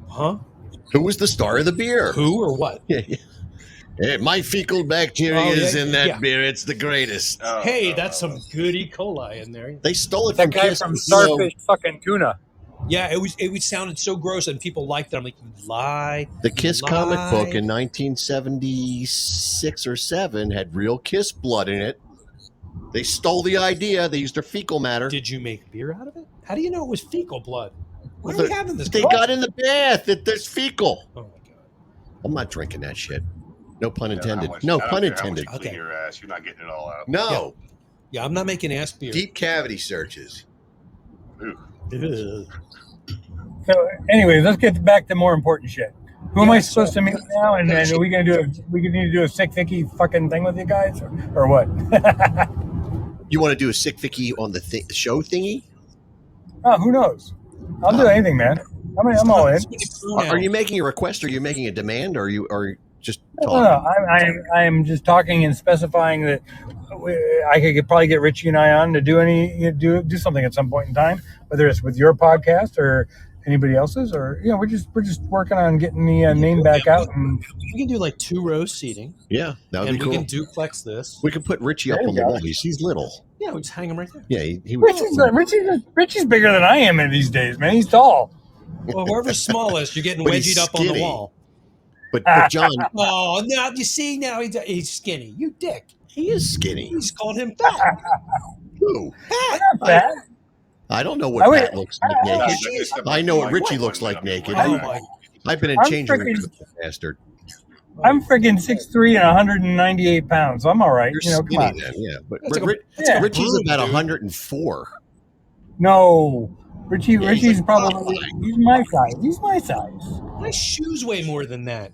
Huh? Who was the star of the beer? Who or what? Hey, my fecal bacteria is in that beer. It's the greatest. Hey, that's some good E. coli in there. They stole it That from guy Kiss. from Starfish fucking Tuna. Yeah, it sounded so gross, and people liked it. I'm like, you lie. The Kiss you comic lie. book in 1976 or 7 had real Kiss blood in it. They stole the idea. They used their fecal matter. Did you make beer out of it? How do you know it was fecal blood? Why are Well, we having this? They got in the bath. There's fecal. Oh my god! I'm not drinking that shit. No pun intended. How much- No I don't pun care how much intended. you clean your ass. You're not getting it all out. No. Yeah, I'm not making ass beer. Deep cavity searches. Ew. Ugh. So, anyways, let's get back to more important shit. Who am I supposed to meet now? And then are we gonna do? We need to do a sick Vicky fucking thing with you guys, or what? You want to do a sick Vicky on the show thingy? Oh, who knows? I'll do anything, man. I'm all in. Are you making a request? Or are you making a demand? Or are you just No, talking? I'm just talking and specifying that I could probably get Richie and I on to do something at some point in time, whether it's with your podcast or anybody else's, or we're just working on getting the name back out. And We can do like 2 row seating. Yeah, that would and be we cool. can duplex this. We could put Richie up There on you the go. wall. He's little. Yeah, we just hang him right there. Yeah, he would. Richie's bigger than I am in these days, man. He's tall. Well, whoever's smallest, you're getting But he's wedgied up on the skinny. wall. But John, Oh, now you see, now he's skinny. You dick. he is skinny. He's called him fat. Who? Not bad. I don't know I what would- Pat looks like naked. I know what Richie looks like naked. Oh my! I've been in I'm changing rooms freaking- with that bastard. I'm freaking 6'3" and 198 pounds. I'm all right. You're Come skinny on. then, yeah. But That's like a Richie's broom, about dude. 104. No, Yeah, he's Richie's like probably he's my size. He's my size. My shoes weigh more than that.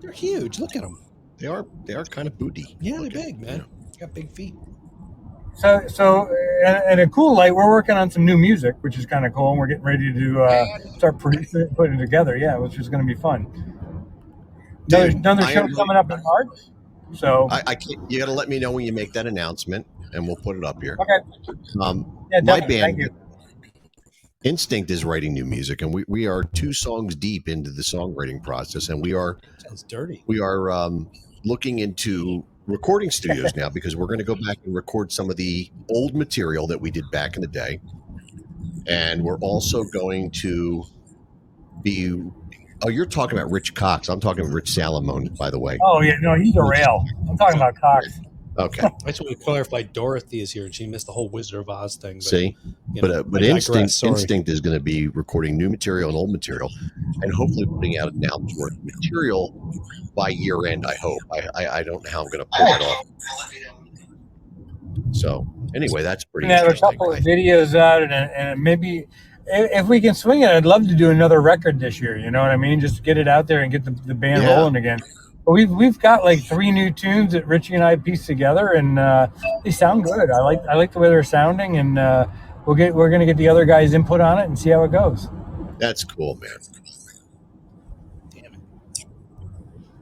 They're huge. Look at them. They are kind of booty. Yeah, they're big, man. Got big feet. So, and a cool light. We're working on some new music, which is kind of cool, and we're getting ready to start producing it, putting it together. Yeah, which is going to be fun. Another show Iron coming up in March. So, I can't. You got to let me know when you make that announcement, and we'll put it up here. okay. Yeah, Yeah, my definitely. Thank band you. Instinct is writing new music, and we are 2 songs deep into the songwriting process, and we are Sounds dirty. looking into recording studios now because we're going to go back and record some of the old material that we did back in the day, and we're also going to be. Oh, you're talking about Rich Cox. I'm talking Rich Salamone, by the way. Oh yeah, no, he's a rail. I'm talking about Cox. Okay, I just want to clarify. Dorothy is here, and she missed the whole Wizard of Oz thing. But, see, you but know, but I digress. Instinct Sorry. Instinct is going to be recording new material and old material, and hopefully putting out an album's worth of material by year end. I hope. I don't know how I'm going to pull it off. So anyway, that's pretty We have a interesting. couple of videos out, and maybe if we can swing it, I'd love to do another record this year. You know what I mean? Just get it out there and get the band Yeah. rolling again. But we've got like 3 new tunes that Richie and I pieced together, and they sound good. I like the way they're sounding, and we're gonna get the other guys' input on it and see how it goes. That's cool, man. Damn it.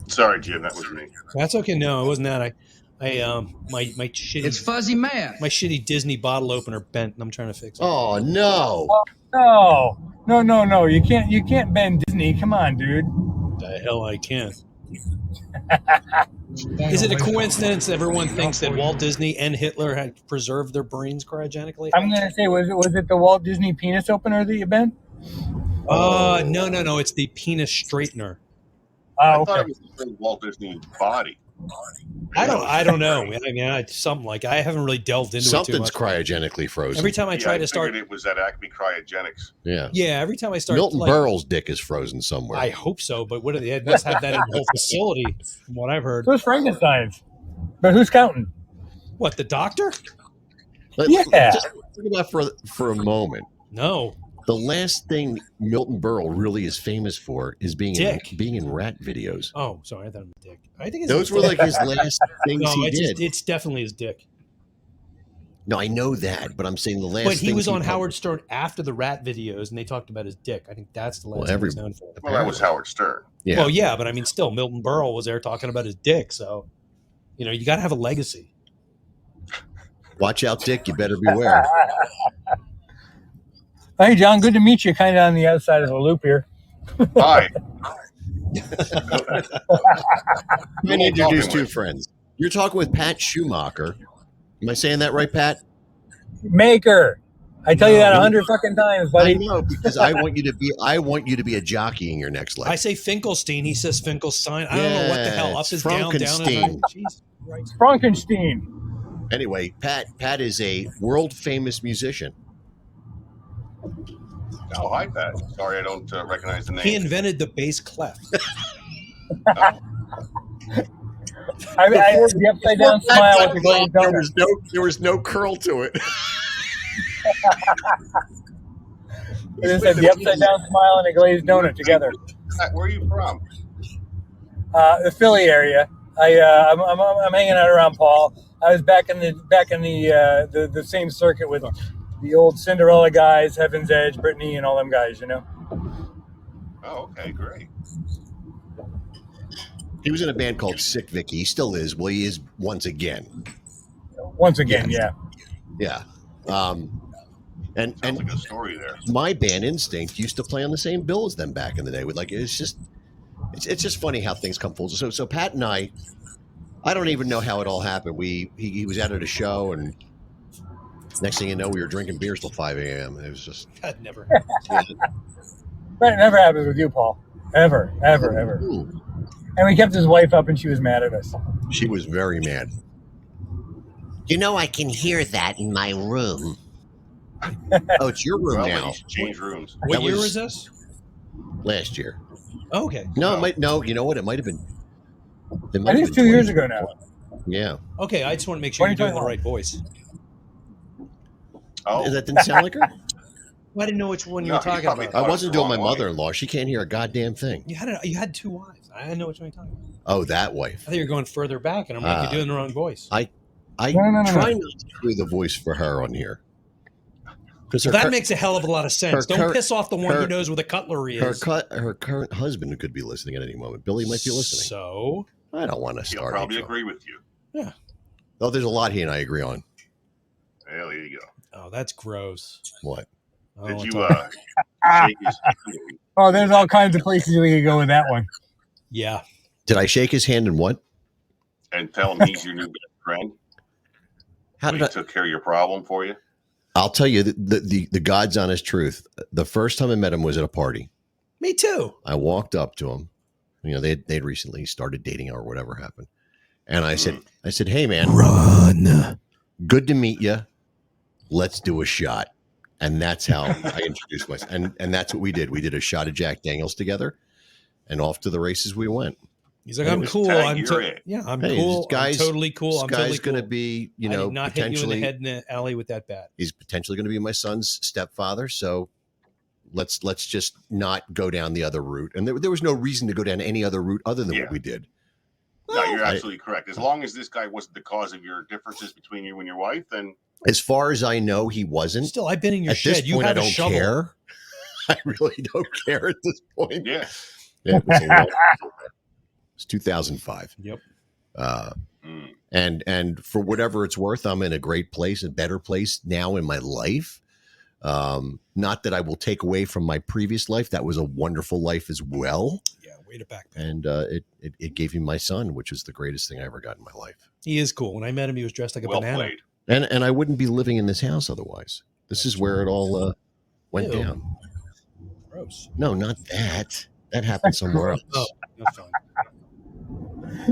Sorry, Jim, that was me. That's okay. No, it wasn't that. My shitty It's fuzzy math. my shitty Disney bottle opener bent, and I'm trying to fix it. Oh no! No. You can't bend Disney. Come on, dude. The hell I can. Is it a coincidence everyone thinks that Walt Disney and Hitler had preserved their brains cryogenically? I'm gonna say, was it the Walt Disney penis opener that you bent? No. It's the penis straightener. I Oh, thought okay. it was the Walt Disney body. I don't know. I mean, something like I haven't really delved into it too Something's much. cryogenically frozen. Every time I try to start, figured it was that Acme Cryogenics. yeah. yeah, every time I start, Milton like, Berle's dick is frozen somewhere. I hope so, but what do they must have that in the whole facility, from what I've heard. Who's Frankenstein's? But who's counting? What, the doctor? Let- Yeah. Just think about for a moment. No. The last thing Milton Berle really is famous for is being Dick. in rat videos. Oh, sorry, I thought it was Dick. I think Those were like his last things no, he it's, did. it's definitely his Dick. No, I know that, but I'm saying the last. But he things was on published- Howard Stern after the rat videos, and they talked about his dick. I think that's the last Well, thing every- he's known for. Well, that was Howard Stern. Yeah. Well, yeah, but I mean, still, Milton Berle was there talking about his dick. So, you know, you got to have a legacy. Watch out, Dick. You better beware. Hey, John, good to meet you. Kind of on the outside of the loop here. Hi. I'm going to introduce two friends. You're talking with Pat Schumacher. Am I saying that right, Pat? Maker. I tell you that 100 fucking times, buddy. I know, because I want you to be a jockey in your next life. I say Finkelstein. He says Finkelstein. I don't know what the hell. Up Yes, is down, down is Frankenstein. up. Jesus Christ. Frankenstein. Anyway, Pat is a world famous musician. Oh, hi, Pat. Sorry, I don't recognize the name. He invented the bass clef. The upside down smile with the glazed donut. There was no curl to it. It said the upside down smile and a glazed donut together. Pat, where are you from? The Philly area. I'm hanging out around Paul. I was back in the same circuit with the old Cinderella guys, Heaven's Edge, Britney, and all them guys. You know. Oh, okay, great. He was in a band called Sick Vicky. He still is. Well, he is once again. Once again, yeah. Yeah. And Sounds like a story there. my band Instinct used to play on the same bill as them back in the day. With like, it's just funny how things come full. So Pat and I don't even know how it all happened. He was out at a show, and next thing you know, we were drinking beers till 5 a.m. It was just That never. That never happens with you, Paul. Ever. Ooh, And we kept his wife up, and she was mad at us. she was very mad. You know, I can hear that in my room. Oh, it's your room Well, now. you should change rooms. What year was- was this? Last year. Oh, okay. No, it might. No, you know what? It might have been. It might I think have it's been 2 years 20. ago now. Yeah. Okay, I just want to make sure you're doing the 2021. right voice. Oh, That didn't sound like her. Well, I didn't know which one you No, were talking you probably about. I wasn't the doing my wrong wife. mother-in-law. She can't hear a goddamn thing. You had two wives. I didn't know which one you're talking about. Oh, that I wife. thought you were going further back, and I'm like, Ah. you're doing the wrong voice. I No. try not to do the voice for her on here. Because Well, that makes a hell of a lot of sense. her Don't cur- piss off the one her- who knows where the cutlery her, is. her current husband who could be listening at any moment. Billy might be listening. So, I don't want to he'll start. probably each agree with you. one. Oh, there's a lot he and I agree on. Well, there you go. oh, that's gross. What? I don't Did wanna you talk- shake his Oh, there's all kinds of places we could go with that one. Yeah. Did I shake his hand and what? and tell him he's your new best friend? How He did I? took care of your problem for you? I'll tell you the God's honest truth. The first time I met him was at a party. Me too. I walked up to him. You know, they'd recently started dating or whatever happened. And I said, hey man, Run. good to meet you. Let's do a shot. And that's how I introduced myself. And that's what we did. We did a shot of Jack Daniels together, and off to the races we went. He's like, Hey, I'm this cool. tag, I'm you're it. yeah, I'm Hey, cool. this guy's- I'm totally cool. This I'm guy's totally cool. going to be, you I know, did not hit you in the potentially, head in the alley with that bat. he's potentially going to be my son's stepfather. So let's just not go down the other route. And there was no reason to go down any other route other than Yeah. what we did. No, you're I- absolutely correct. As long as this guy wasn't the cause of your differences between you and your wife, then As far as I know, he wasn't. Still, I've been in your At shed. this You point, I have a don't shovel. care. I really don't care at this point. yeah. Yeah, it was a long- it's 2005. Yep. Mm. And for whatever it's worth, I'm in a great place, a better place now in my life. Not that I will take away from my previous life. That was a wonderful life as well. Yeah, way to back. And it gave me my son, which is the greatest thing I ever got in my life. He is cool. When I met him, he was dressed like a Well banana. played. And I wouldn't be living in this house otherwise. This is where it all went Ew. down. Gross. No, not that. That happened somewhere else. Oh, that's fine.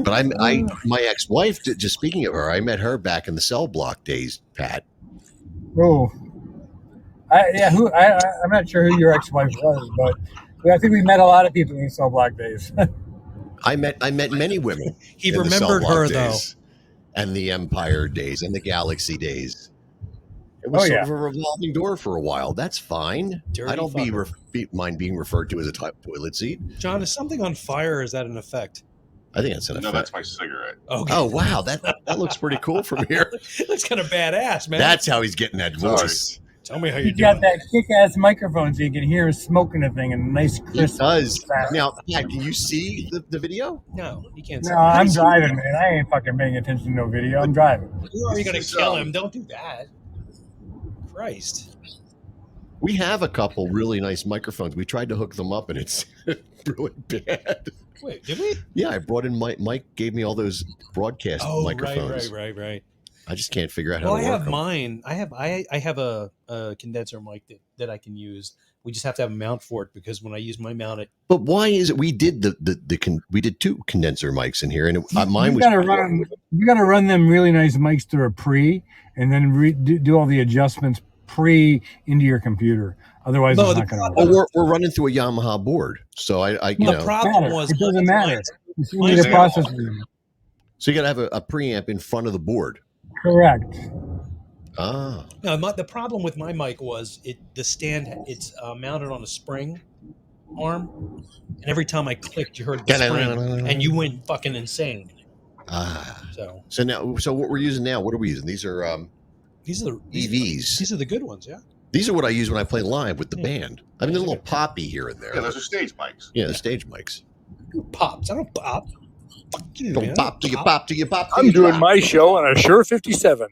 But my ex-wife, just speaking of her, I met her back in the cell block days, Pat. Oh, I'm not sure who your ex-wife was, but I think we met a lot of people in cell block days. I met many women. He in the cell remembered block her, days, and the Empire days and the Galaxy days. It was Oh, sort yeah. of a revolving door for a while. That's fine. Dirty I don't mind being referred to as a toilet seat. John, is something on fire or is that an effect? I think that's an No, effect. that's my cigarette. Okay. Oh wow, that looks pretty cool from here. Looks kind of badass, man. That's how he's getting that Sorry. voice. Tell me how You you're got doing. that kick-ass microphone so you can hear him smoking the thing and nice He crisp. does. sound. Now, Pat, can you see the video? No, you can't. No, I'm driving, man. I ain't fucking paying attention to no video. I'm driving. You're already going This to is, kill him. Don't do that. Christ. We have a couple really nice microphones. We tried to hook them up, and it's really bad. Wait, did we? Yeah, I brought in Mike gave me all those broadcast Oh, microphones. right. I just can't figure out how Well, to I work have them. mine. I have a condenser mic that I can use. We just have to have a mount for it because when I use my mount, But why is it we did we did two condenser mics in here, and mine You was gotta run them really nice mics through a pre, and then do all the adjustments pre into your computer. Otherwise, No, it's the not gonna well, work. we're running through a Yamaha board, so I you the know, problem was It doesn't matter. You still need mine's a processor. so you got to have a preamp in front of the board. Correct. Ah, No, the problem with my mic was the stand. It's mounted on a spring arm, and every time I clicked, you heard the spring, and you went fucking insane. ah. So So what we're using now? What are we using? These are these are the EVs. These are the good ones, yeah. These are what I use when I play live with the Yeah. band. I mean, a little poppy here and there. Yeah, those are stage mics. Yeah, the stage mics. Pops. I don't pop. Fuck you, Don't man. pop till you pop till you pop. till I'm you doing drop. my show on a Shure 57.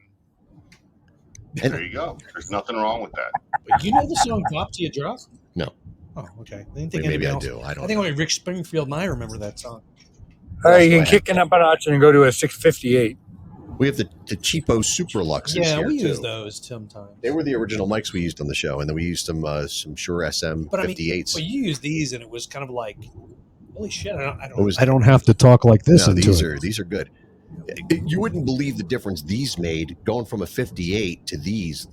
There you go. There's nothing wrong with that. But you know the song "Pop Till You Drop"? No. Oh, okay. I didn't think Maybe anybody I else. do. I I don't. think only Rick Springfield and I remember that song. All right, you Go can kick it up a notch and go to a 658. We have the cheapo Super Luxes Yeah, here we too. use those sometimes. They were the original mics we used on the show, and then we used some Shure SM But I mean, 58s. well, you use these, and it was kind of like, holy shit! It was- I don't have to talk like this No, into it. these are good. You wouldn't believe the difference these made going from a 58 to these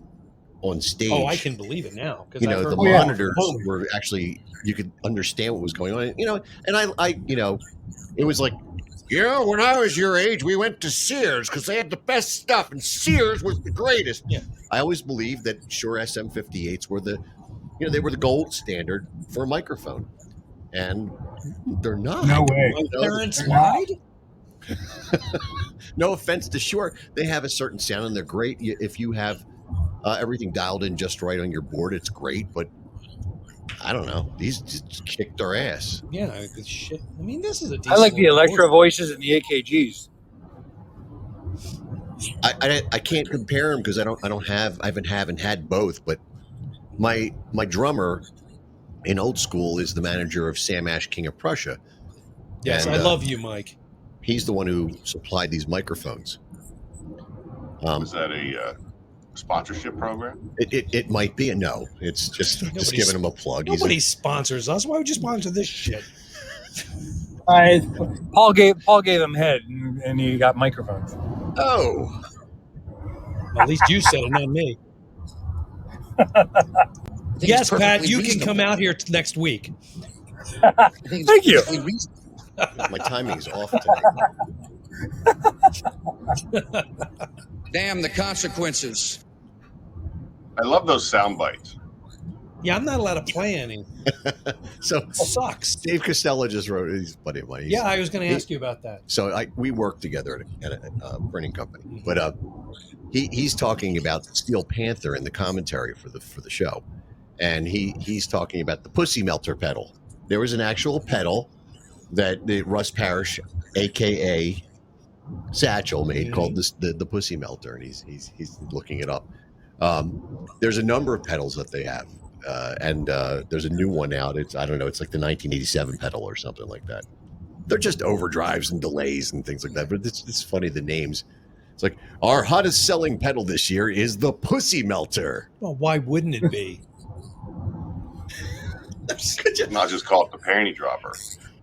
on stage. Oh, I can believe it now because You know, the Yeah. monitors were actually, you could understand what was going on. You know, and I it was like, when I was your age, we went to Sears because they had the best stuff, and Sears was the greatest. Yeah. I always believed that Shure SM58s were they were the gold standard for a microphone, and they're not. No way. You know, They're in slide. no offense to Shure, they have a certain sound, and they're great if you have everything dialed in just right on your board. It's great, but I don't know. These just kicked our ass. Yeah, good shit. I mean, this is a. I like the decent Electro voices and the AKGs. I can't compare them because I haven't had both. But my drummer in old school is the manager of Sam Ash, King of Prussia. Yes, And, I love you, Mike. He's the one who supplied these microphones. Is that a sponsorship program? It might be a no. It's just Nobody's- giving him a plug. Nobody sponsors us. Why would you sponsor this shit? Paul gave him head, and he got microphones. Oh, Well, at least you said it, not me. Yes, Pat, you can come out here next week. Thank you. my timing's off today. Damn the consequences. I love those sound bites. Yeah, I'm not allowed to play any. So It sucks. Dave Costello just wrote. He's a buddy of mine. He's- Yeah, I was going to ask you about that. So we work together at a printing company, but he's talking about Steel Panther in the commentary for the show, and he's talking about the Pussy Melter pedal. There was an actual pedal that Russ Parrish, aka Satchel, made called the Pussy Melter, and he's looking it up. There's a number of pedals that they have, and there's a new one out. It's like the 1987 pedal or something like that. They're just overdrives and delays and things like that. But it's funny, the names. It's like, our hottest selling pedal this year is the Pussy Melter. Well, why wouldn't it be? Could you Not just call it the panty dropper.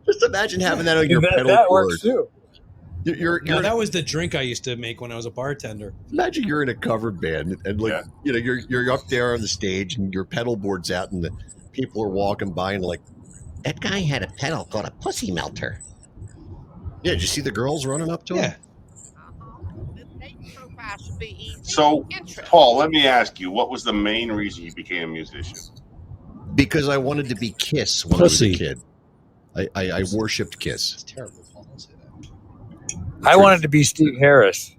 just imagine having that on your pedal That board? works too. No, that was the drink I used to make when I was a bartender. Imagine you're in a covered band and like Yeah. you're up there on the stage and your pedal board's out and the people are walking by and like, that guy had a pedal called a Pussy Melter. Yeah, did you see the girls running up to him? Yeah. This dating profile life should be easy. So, Interesting. Paul, let me ask you, what was the main reason you became a musician? Because I wanted to be Kiss when I was a Pussy. kid. I worshipped Kiss. It's terrible. Paul, don't say that. I wanted to be Steve Harris.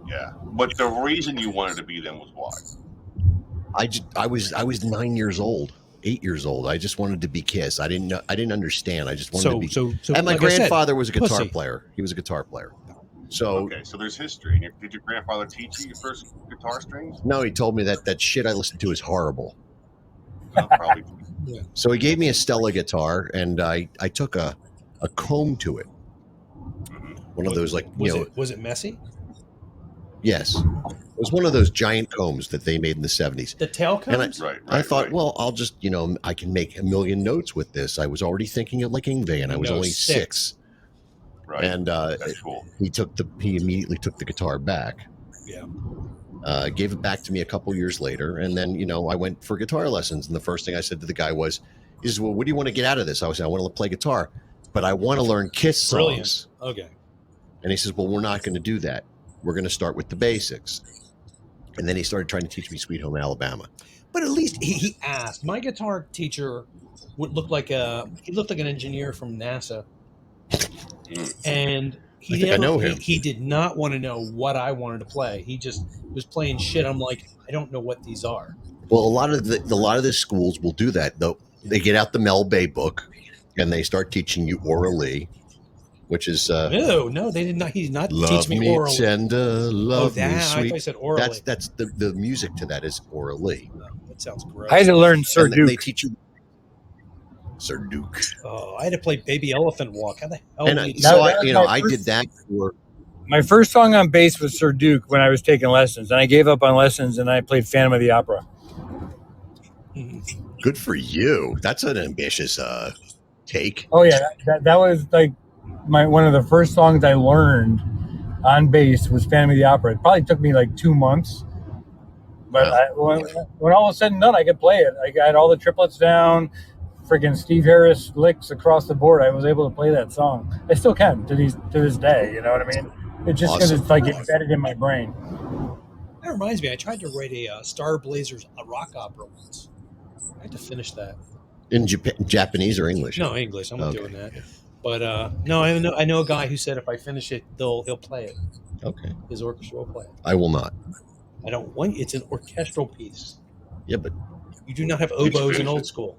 Yeah. But the reason you wanted to be them was why? I was 9 years old, 8 years old. I just wanted to be Kiss. I didn't understand. I just wanted to be. So And my like I said, grandfather was a guitar pussy. player. He was a guitar player. So Okay, so there's history. Did your grandfather teach you your first guitar strings? no, he told me that shit I listened to is horrible. No, probably. So he gave me a Stella guitar, and I took a comb to it. Mhm. One of those, like, Was it messy? Yes, it was one of those giant combs that they made in the 70s. The tail And combs? Right. I thought, right. well, I'll just, I can make a million notes with this. I was already thinking of like Yngwie, and I was No, only 6. 6. Right. And That's cool. he immediately took the guitar back. Yeah. Gave it back to me a couple years later, and then I went for guitar lessons. And the first thing I said to the guy was, "Well, what do you want to get out of this?" I was, "I want to play guitar, but I want to learn Kiss songs." Brilliant. Okay. And he says, "Well, we're not going to do that. We're going to start with the basics." And then he started trying to teach me Sweet Home Alabama. But at least he asked. My guitar teacher would look like he looked like an engineer from NASA, and I know him. He did not want to know what I wanted to play. He just was playing shit. I'm like, I don't know what these are. Well, a lot of the schools will do that, though. They get out the Mel Bay book and they start teaching you orally, which is No, they did not. He's not love teach me orally. tender, love me I thought sweet. you said orally. That's the music to that is orally. Oh, that sounds gross. I had to learn Sir And Duke. they teach you Sir Duke. Oh, I had to play Baby Elephant Walk. How the hell? And do I, you do so that? I did that for. My first song on bass was Sir Duke when I was taking lessons, and I gave up on lessons and I played Phantom of the Opera. Good for you. That's an ambitious take. Oh yeah, that was like one of the first songs I learned on bass was Phantom of the Opera. It probably took me like 2 months, but when all was said and done, I could play it. I got all the triplets down, freaking Steve Harris licks across the board. I was able to play that song. I still can to this day. You know what I mean? It's just because it's like embedded in my brain. That reminds me. I tried to write a Star Blazers rock opera once. I had to finish that. In Japanese or English? No, English. I'm not Okay. doing that. But no, I know a guy who said if I finish it, he'll play it. Okay. His orchestra will play it. I will not. I don't want. It's an orchestral piece. Yeah, but You do not have Did you oboes in finish old it? school.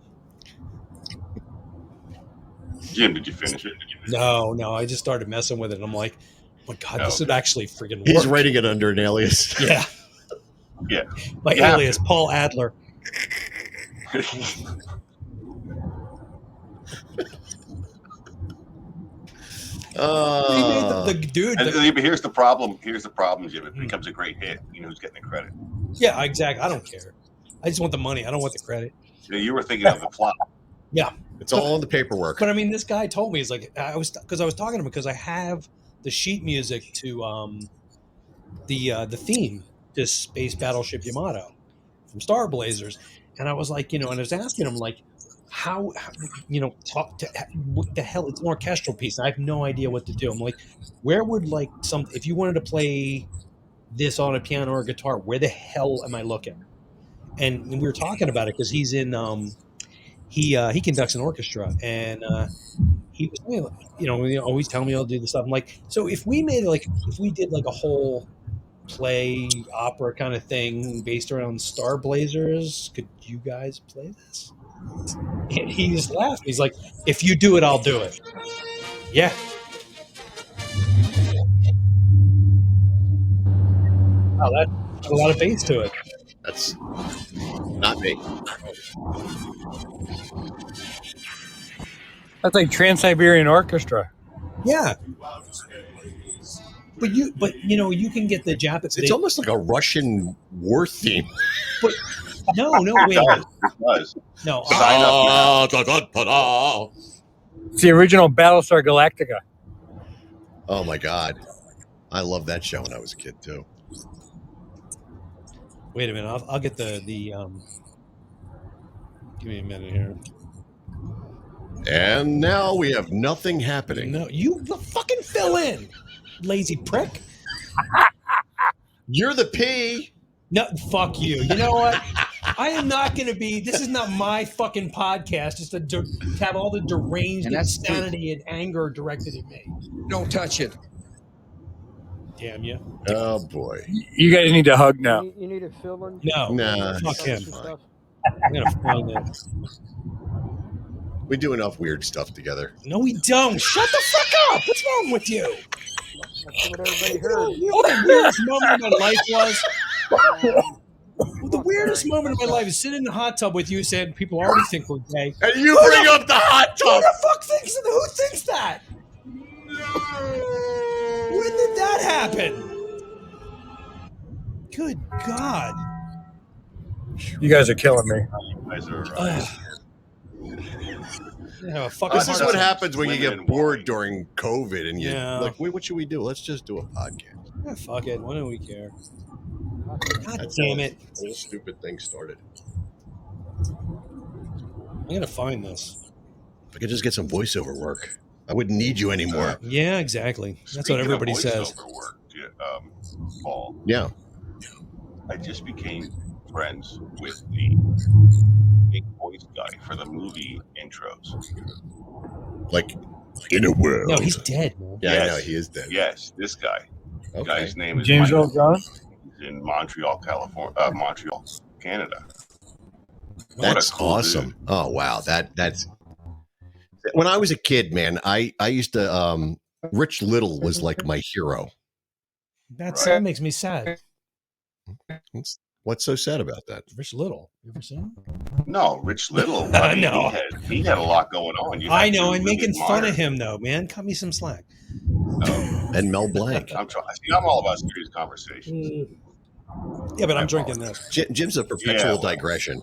Jim, did you finish it? No. I just started messing with it. And I'm like, oh my God, this Okay. would actually friggin' he's work. writing it under an alias. Yeah. Yeah. My You have alias, to. Paul Adler. He made the dude. And here's the problem. Here's the problem, Jim. If it becomes a great hit, you know who's getting the credit. Yeah, exactly. I don't care. I just want the money. I don't want the credit. You were thinking of the plot. Yeah. It's all in the paperwork. But I mean, this guy told me, he's like, I was talking to him because I have the sheet music to the theme to Space Battleship Yamato from Star Blazers, and I was like, and I was asking him like, how what the hell? It's an orchestral piece. I have no idea what to do. I'm like, where would like if you wanted to play this on a piano or a guitar, where the hell am I looking? And we were talking about it because he's in he conducts an orchestra, and he was always telling me I'll do this stuff. I'm like, so if we did like a whole play opera kind of thing based around Star Blazers, could you guys play this? And he just laughed. He's like, if you do it, I'll do it. Yeah. Wow, that's a lot of bass to it. That's not me. That's like Trans-Siberian Orchestra. Yeah. But you can get the Japanese. It's almost like a Russian war theme. But no, wait. It does. No, Sign up now. It's the original Battlestar Galactica. Oh my God. I loved that show when I was a kid too. wait a minute. I'll get the give me a minute here. And now we have nothing happening. No, you fucking fill in, lazy prick. You're the P. No, fuck you. You know what? I am not going to be. This is not my fucking podcast. Just to have all the deranged insanity and anger directed at me. Don't touch it. Damn you. Oh boy. You guys need to hug now. You need a filling? No. Nah. Fuck him. Stuff? I'm going to find it. We do enough weird stuff together. No, we don't. Shut the fuck up. What's wrong with you? That's what everybody heard. You know what the weirdest moment of my life was? Well, the weirdest moment of my life is sitting in the hot tub with you saying people already think we're gay. And you bring up the hot Who tub. the fuck thinks that? Who thinks that? When did that happen? Good God. You guys are killing me. You guys are. Yeah, fucking This is heart what attack. happens when you Women get and bored wine. during COVID and you're Yeah. like, wait, what should we do? Let's just do a podcast. Yeah, fuck it. Why don't we care? God That's damn how it. the whole stupid thing started. I'm going to find this. If I could just get some voiceover work, I wouldn't need you anymore. Yeah, exactly. That's Speaking what of everybody says. voiceover work, Paul, Yeah. I just became friends with the big voice guy for the movie intros. Like, in a world. No, he's dead, man. Yeah, I Yes. know. He is dead. Yes, this guy. The Okay. guy's name is James Earl Mike. Jones? He's in Montreal, California. Montreal, Canada. What a That's cool awesome. dude. Oh, wow. That's when I was a kid, man, I used to, Rich Little was like my hero. That makes me sad. What's so sad about that? Rich Little. You ever seen him? No, Rich Little. No. He had a lot going on. You I have to know. I'm really making fun admire of him, though, man. Cut me some slack. And Mel Blanc. I'm trying. I'm all about serious conversation. Yeah, but I'm drinking this. Jim's a perpetual digression.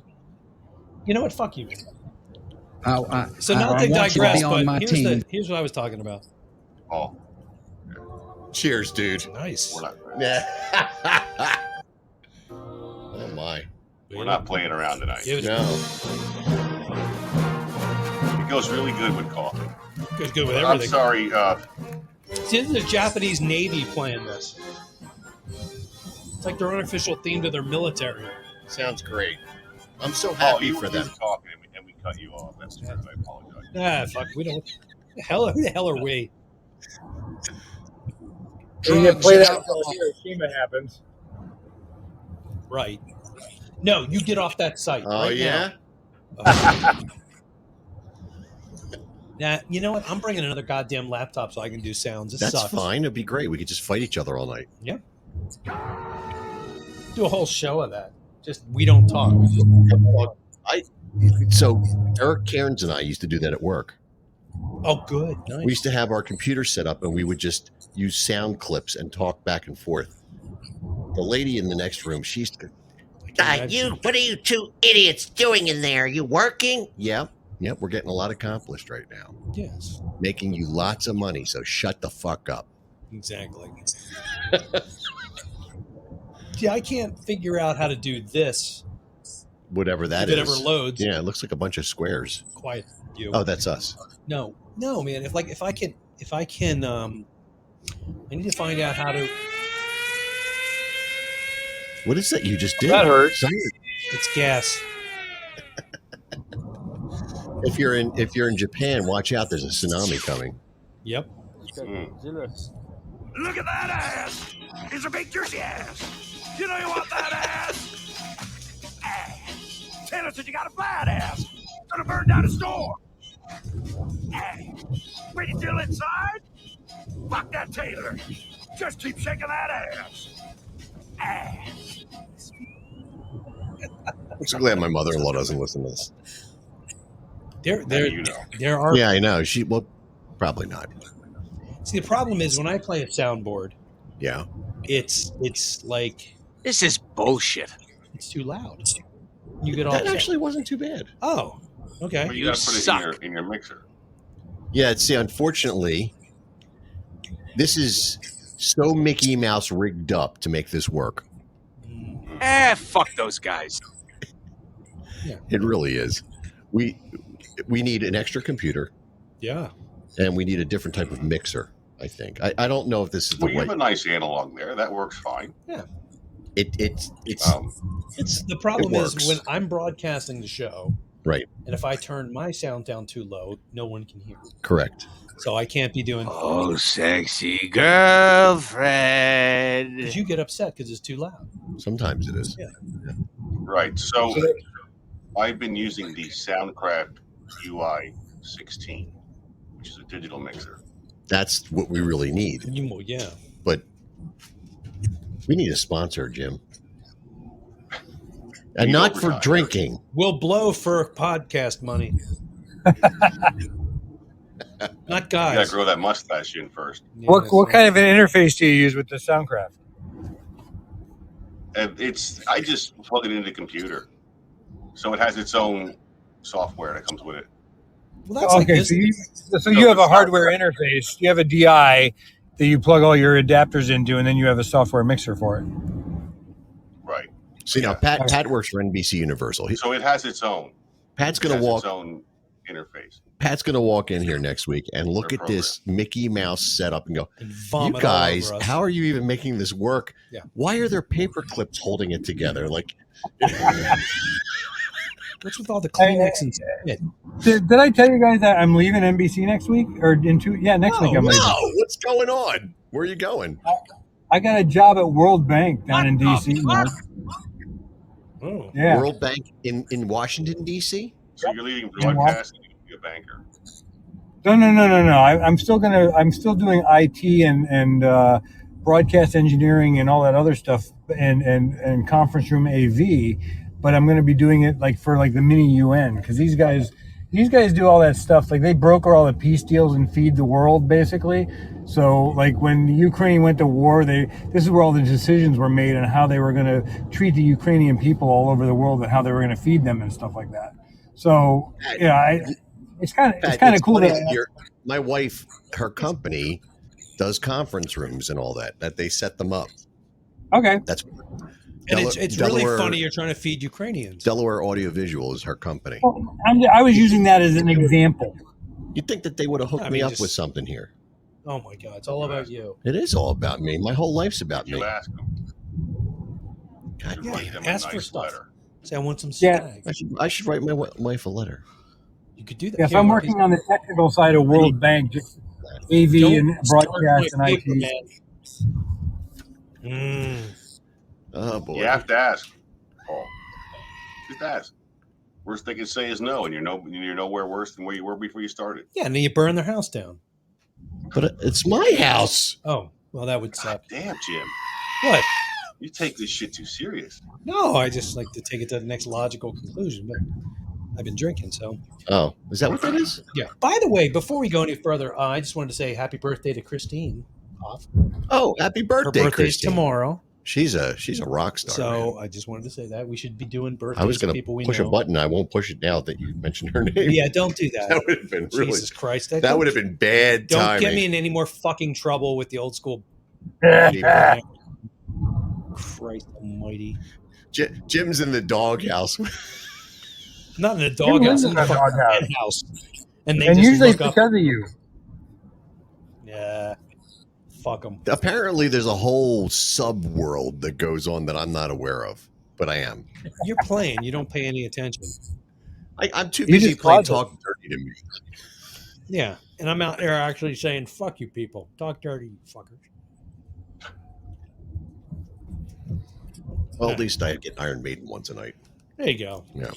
You know what? Fuck you. I So not to want you to digress, be on my but team. here's what I was talking about. Oh, Cheers, dude. Nice. we're not. Yeah. Oh my. We're not playing around tonight. It was No. It goes really good with coffee. good with I'm everything. sorry. See, this is the Japanese Navy playing this. It's like their unofficial theme to their military. Sounds great. I'm so Oh, happy you for were them. just talking and we cut you off. That's true. I apologize. Ah, fuck. We don't. Who the hell are we? You can play that until Hiroshima happens. Right. No, you get off that site. Oh, right yeah? Now. Now, you know what? I'm bringing another goddamn laptop so I can do sounds. This That's sucks. fine. It'd be great. We could just fight each other all night. Yeah. Do a whole show of that. Just we don't talk. We just So Eric Cairns and I used to do that at work. Oh, good. Nice. We used to have our computer set up and we would just use sound clips and talk back and forth. The lady in the next room, she's What are you two idiots doing in there? You working? Yep, we're getting a lot accomplished right now. Yes. Making you lots of money, so shut the fuck up. Exactly. See, I can't figure out how to do this. Whatever that If it is. ever loads. Yeah, it looks like a bunch of squares. Quiet. You. Oh, that's us. No, man. If I can, I need to find out how to. What is that you just did? That hurts. It's gas. If you're in Japan, watch out. There's a tsunami coming. Yep. Look at that ass! It's a big juicy ass! You know you want that ass? Ass! Taylor said you got a flat ass! Gonna burn down the store! Ass! Wait until inside? Fuck that Taylor! Just keep shaking that ass! Ass! I'm so glad my mother-in-law doesn't listen to this. There are. Yeah, I know. Well, probably not. See, the problem is when I play a soundboard. Yeah. It's like this is bullshit. It's too loud. You get That all actually wasn't too bad. Oh, okay. But you gotta put it in your mixer. Yeah, see, unfortunately, this is so Mickey Mouse rigged up to make this work. Fuck those guys. Yeah. It really is. We need an extra computer. Yeah. And we need a different type of mixer, I think. I don't know if this is the Well, you way. have a nice analog there. That works fine. Yeah. It's The problem it is works. when I'm broadcasting the show, right. and if I turn my sound down too low, no one can hear me. Correct. So I can't be doing. Oh, sexy girlfriend. Because you get upset because it's too loud. Sometimes it is. Yeah. Right. So I've been using the Soundcraft UI 16, which is a digital mixer. That's what we really need. Yeah. But we need a sponsor, Jim. And not for drinking. We'll blow for podcast money. Not You guys. gotta grow that mustache in first. Yeah, What kind of an interface do you use with the Soundcraft? And I just plug it into the computer, so it has its own software that comes with it. Well, that's like Okay, this. so you have a hardware interface. You have a DI that you plug all your adapters into, and then you have a software mixer for it. Right. See, now Pat works for NBC Universal. So it has its own. Pat's going It to has walk. its own interface. Pat's going to walk in here next week and look Their at this Mickey Mouse setup and go, And "You vomit all guys, over us. how are you even making this work? Yeah. Why are there paper clips holding it together? Like, What's with all the Kleenex and shit? Did I tell you guys that I'm leaving NBC next week or next week I'm leaving. no, what's going on? Where are you going? I got a job at World Bank down in DC. Oh. Yeah. World Bank in Washington D.C. So you're leaving broadcasting to be a banker. No. I'm still doing IT and broadcast engineering and all that other stuff and conference room AV, but I'm going to be doing it for the mini UN because these guys do all that stuff. Like they broker all the peace deals and feed the world basically. So when Ukraine went to war, this is where all the decisions were made on how they were going to treat the Ukrainian people all over the world and how they were going to feed them and stuff like that. So it's kind of cool that my wife, her company does conference rooms and all that they set them up. Okay. That's And it's really funny you're trying to feed Ukrainians. Delaware Audiovisual is her company. Well, I was using that as an example. You'd think that they would have hooked me up with something here. Oh my God, it's all about you. It is all about me. My whole life's about me. You ask them. God You damn. write them a Ask for nice stuff. letter. Say I want some Yeah. snag. I should write my wife a letter. You could do that. Yeah, if Here, I'm Mark, working on the technical side of World Bank, just AV and don't start broadcast and my IT. paper, man. Oh boy. You have to ask, Paul. Just ask. Worst they can say is no, and you're nowhere worse than where you were before you started. Yeah, and then you burn their house down. But it's my house. Oh, well, that would God suck. damn, Jim. What? You take this shit too serious. No, I just like to take it to the next logical conclusion. But I've been drinking, so. Oh, is that what that is? Yeah. By the way, before we go any further, I just wanted to say happy birthday to Christine. Oh, happy birthday, Her birthday's Christine. tomorrow. She's a rock star. So man. I just wanted to say that we should be doing birthdays I was to going people to we push know. a button. I won't push it now that you mentioned her name. Yeah, don't do that. That would have been really. Jesus Christ. That would have been bad Don't timing. get me in any more fucking trouble with the old school. Christ almighty. Jim's in the doghouse. Not in a Jim doghouse, lives in in the a fucking doghouse. house. And they And just usually it's look up. because of you. Yeah. Fuck them. Apparently, there's a whole sub world that goes on that I'm not aware of, but I am. You're playing. You don't pay any attention. I'm too You busy just playing closet. Talk Dirty to me. Yeah. And I'm out there actually saying, fuck you people. Talk dirty, you fuckers. Well, at least I get Iron Maiden once a night. There you go. Yeah.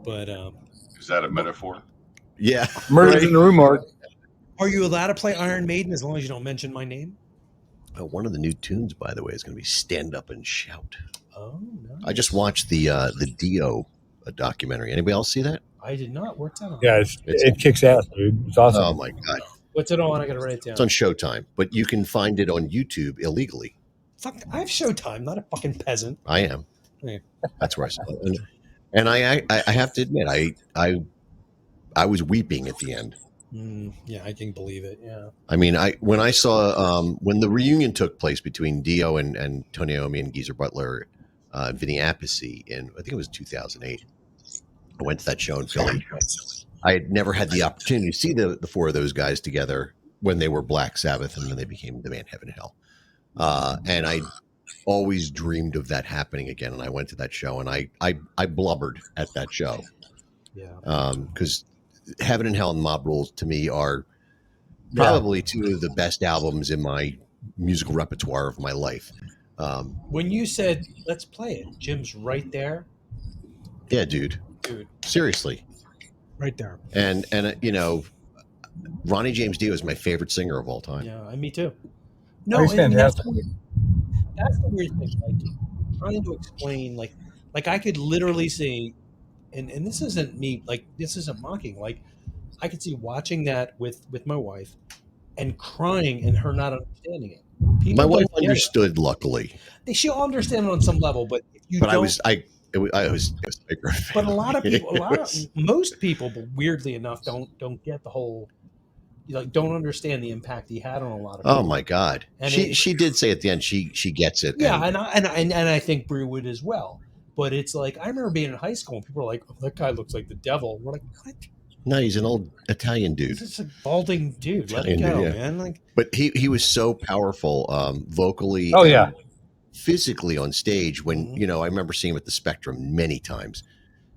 But Is that a metaphor? Yeah. Murders in the Rue Mark. are you allowed to play Iron Maiden as long as you don't mention my name? One of the new tunes, by the way, is going to be "Stand Up and Shout." Oh, no. I just watched the Dio documentary. Anybody else see that? I did not. What's that on? Yeah, it kicks ass, dude. It's awesome. Oh my god, What's it on? I got to write it down. it's on Showtime, but you can find it on YouTube illegally. Fuck, I have Showtime, not a fucking peasant. I am. Yeah. That's where I saw it. And I have to admit, I was weeping at the end. Yeah, I can believe it. Yeah. I mean, when I saw when the reunion took place between Dio and Tony Iommi and Geezer Butler, Vinny Appice in, I think it was 2008. I went to that show in Philly. I had never had the opportunity to see the four of those guys together when they were Black Sabbath and then they became the band Heaven and Hell. And always dreamed of that happening again. And I went to that show, and I blubbered at that show. Yeah. Because Heaven and Hell and Mob Rules to me are probably two of the best albums in my musical repertoire of my life. When you said let's play it, Jim's right there. Yeah, dude. Seriously. Right there. And you know, Ronnie James Dio is my favorite singer of all time. Yeah, me too. No, he's fantastic. That's the weird thing. Like trying to explain, like I could literally see, and this isn't me. Like this isn't mocking. Like I could see watching that with my wife and crying and her not understanding it. People My wife don't get understood, it. luckily. She'll understand it on some level, but if you But don't, I was but a lot of people, most people, weirdly enough, don't get the whole, like, don't understand the impact he had on a lot of people. Oh my God. And she did say at the end she gets it. Yeah, and I think Brew would as well. But it's like I remember being in high school and people were like, "Oh, that guy looks like the devil." We're like, "What?" No, he's an old Italian dude. He's just a balding dude. Let Italian it go, dude, yeah. man. Like, But he was so powerful vocally. Oh, and yeah. physically on stage. When you know, I remember seeing him at the Spectrum many times,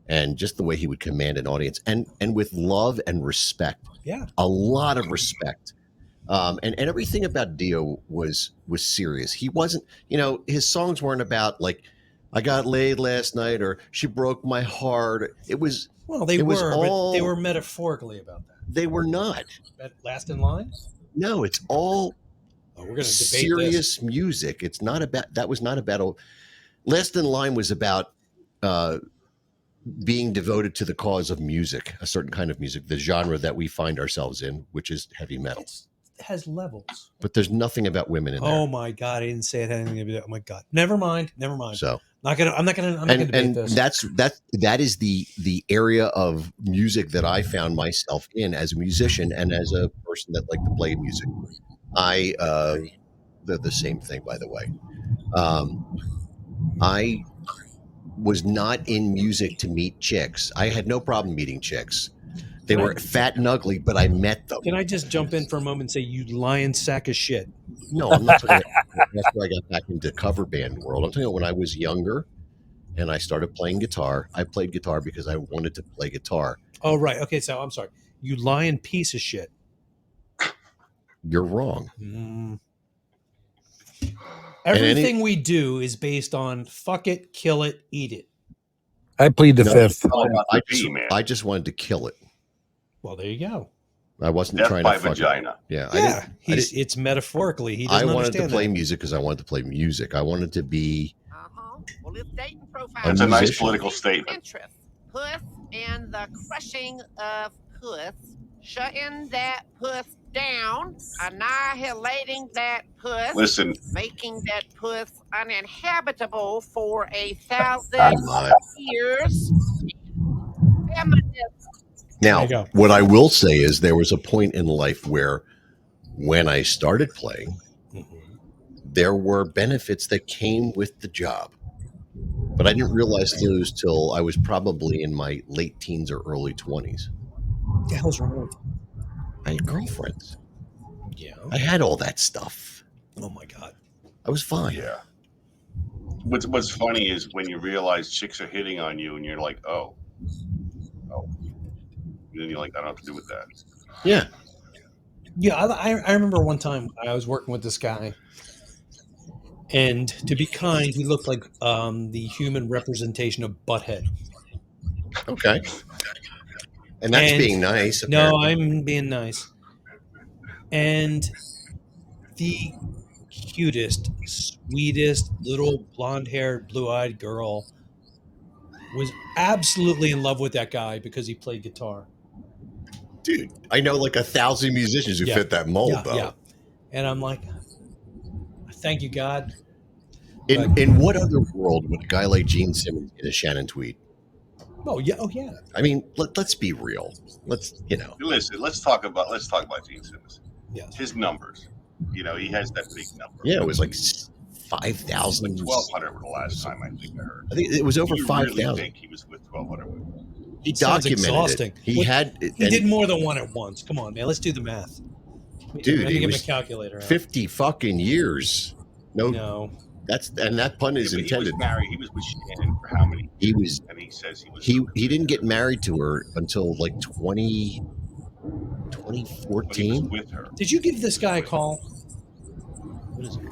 and just the way he would command an audience, and with love and respect. Yeah, a lot of respect. And everything about Dio was serious. He wasn't, you know, his songs weren't about like, I got laid last night or she broke my heart. It was, well, they were metaphorically about that. They were not. Last in Line? No, it's all we're going to debate serious this. music. It's not about, that was not about, Last in Line was about being devoted to the cause of music, a certain kind of music, the genre that we find ourselves in, which is heavy metal. It has levels. But there's nothing about women in there. Oh my God, I didn't say it had anything to do with it. Oh my God. Never mind. So I'm not gonna debate this. that is the area of music that I found myself in as a musician and as a person that liked to play music. They're the same thing, by the way. I was not in music to meet chicks. I had no problem meeting chicks. They were fat and ugly, but I met them. Can I just jump in for a moment and say, you lying sack of shit? No, I'm not talking about, that's where I got back into cover band world. I'm talking about when I was younger and I started playing guitar. I played guitar because I wanted to play guitar. Oh, right. Okay, so I'm sorry. You lying piece of shit. You're wrong. Everything we do is based on fuck it, kill it, eat it. I plead the fifth. I just wanted to kill it. Well, there you go. I wasn't Death trying by to fuck vagina. it. Yeah. Yeah. It's metaphorically. He I doesn't wanted to understand play that. music because I wanted to play music. I wanted to be Well, this dating profile. That's a nice musician. political statement. Interest. Puss and the crushing of puss. Shutting that puss down. Annihilating that puss. Listen. Making that puss uninhabitable for 1,000 my. years. Feminist. Now, what I will say is there was a point in life where when I started playing, there were benefits that came with the job. But I didn't realize those till I was probably in my late teens or early 20s. What the hell's wrong with you? I had girlfriends. Yeah. I had all that stuff. Oh my God. I was fine. Yeah. What's funny is when you realize chicks are hitting on you and you're like, oh. And then you're like, I don't have to do with that. Yeah. Yeah, I remember one time I was working with this guy, and to be kind, he looked like the human representation of Butthead. Okay. And that's being nice. No, apparently. I'm being nice. And the cutest, sweetest, little blonde-haired, blue-eyed girl was absolutely in love with that guy because he played guitar. Dude, I know like 1,000 musicians who fit that mold, though. Yeah. And I'm like, thank you, God. In what other world would a guy like Gene Simmons get a Shannon Tweed? Oh yeah. I mean, let's be real. Let's Listen, let's talk about Gene Simmons. Yes. His numbers. You know, he has that big number. Yeah, it was like 5,000. Like 1,200 were the last time I think I heard. I think it was over Do you 5,000. really think he was with 1,200 women? He Sounds documented exhausting. it. He did more than one at once. Come on, man. Let's do the math. Dude, Let me he get my was calculator out. 50 fucking years. No. That pun is But intended. He was married. He was with Shannon for how many? He was. And he says he was. He didn't get married to her until like 2014. With her. Did you give this guy a call? What is it?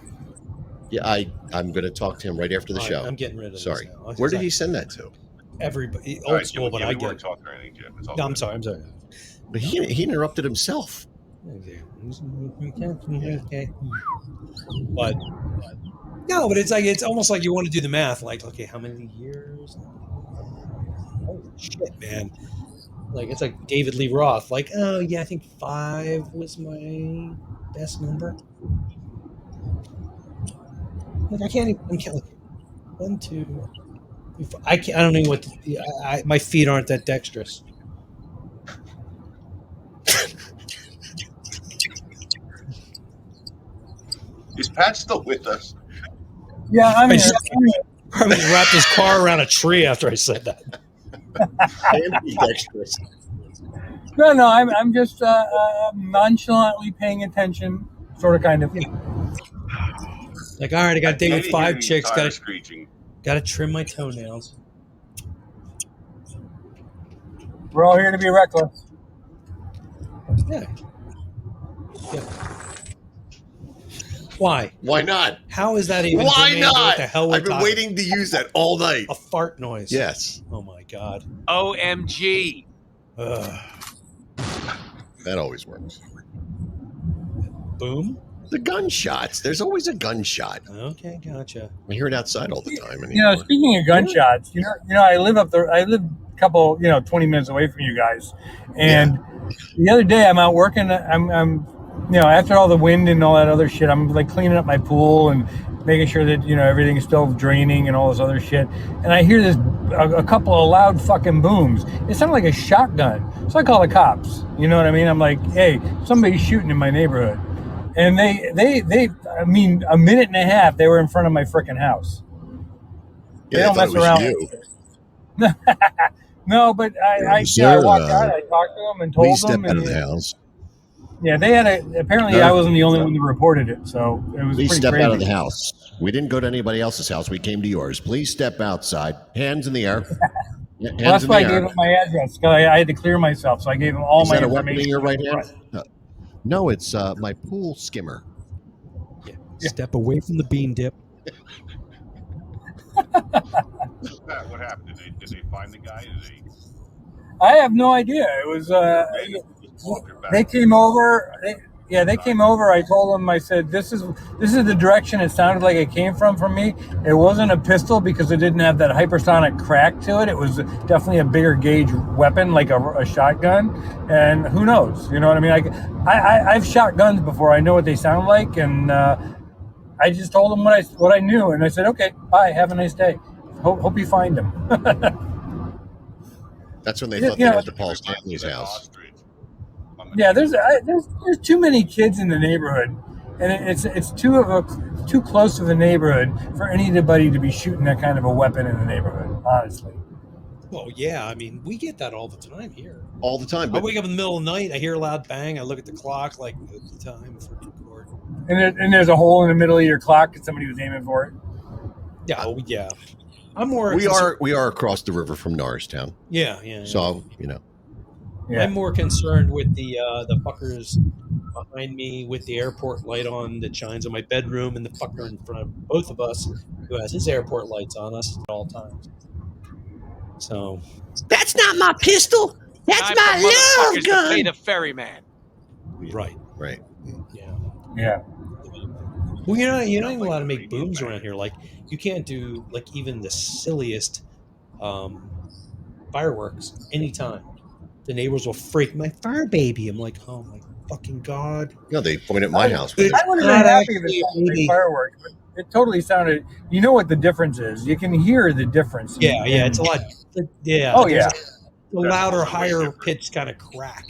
Yeah, I'm going to talk to him right after the show. I'm getting rid of Sorry. this now. Where did he send that to? Everybody, old school, but I get it. Talking or anything, Jeff. It's all No, good. I'm sorry. But he interrupted himself. Okay. But no, but it's almost like you want to do the math. Like, okay, how many years? Holy shit, man! Like it's like David Lee Roth. Like, oh yeah, I think 5 was my best number. Like I can't even. I'm counting. 1, 2. 3, 4. I can't. I don't know what. My feet aren't that dexterous. Is Pat still with us? Yeah, I'm here. Probably wrapped his car around a tree after I said that. No, I'm just nonchalantly paying attention, sort of, kind of. Like, all right, I got to date with 5 chicks. Got to trim my toenails. We're all here to be reckless. Yeah. Why? Why not? How is that even? Why germane to not? What the hell I've been waiting to use that all night. A fart noise. Yes. Oh my god. OMG. That always works. Boom. The gunshots. There's always a gunshot. Okay, gotcha. I hear it outside all the time. You know, speaking of gunshots, you know, I live a couple, 20 minutes away from you guys, and the other day I'm out working. I'm after all the wind and all that other shit, I'm like cleaning up my pool and making sure that everything's still draining and all this other shit. And I hear a couple of loud fucking booms. It sounded like a shotgun, so I call the cops. You know what I mean? I'm like, hey, somebody's shooting in my neighborhood. And they a minute and a half, they were in front of my frickin' house. Yeah, they don't mess around. No, but I walked out, I talked to them and told them. Please step out of the house. Yeah, they had apparently I wasn't the only one that reported it, so it was Please pretty step crazy. out of the house. We didn't go to anybody else's house. We came to yours. Please step outside. Hands in the air. Well, that's why I gave them my address, because I had to clear myself, so I gave them all my information. Is that a weapon in your right hand? No, it's my pool skimmer. Yeah. Step away from the bean dip. Pat, what happened? Did they find the guy? I have no idea. It was they came over. They came over. I told them. I said, "This is the direction it sounded like it came from me. It wasn't a pistol because it didn't have that hypersonic crack to it. It was definitely a bigger gauge weapon, like a shotgun. And who knows? You know what I mean? I've shot guns before. I know what they sound like, and I just told them what I knew, and I said, "Okay, bye. Have a nice day. Hope you find him." That's when they thought they went to Paul Stanley's house. Yeah, there's too many kids in the neighborhood, and it's too close of a neighborhood for anybody to be shooting that kind of a weapon in the neighborhood. Honestly. Well, yeah, I mean, we get that all the time here. All the time. I wake up in the middle of the night, I hear a loud bang, I look at the clock, like it's the time for record. And there's a hole in the middle of your clock because somebody was aiming for it. Yeah, yeah. I'm more. We are across the river from Norristown. Yeah. So Yeah. I'm more concerned with the fuckers behind me with the airport light on that shines on my bedroom, and the fucker in front of both of us who has his airport lights on us at all times. So that's not my pistol. That's my love gun. To pay the ferryman. Right. Yeah. Well, you're not even allowed to make booms around here. Like you can't do like even the silliest fireworks anytime. The neighbors will freak. My fire baby. I'm like, oh my fucking god. No, they point at my house. I would have been happy if it sounded like fireworks, but it totally sounded. You know what the difference is? You can hear the difference. Yeah, it's a lot. Yeah. Oh yeah. The louder, higher pitch kind of crack.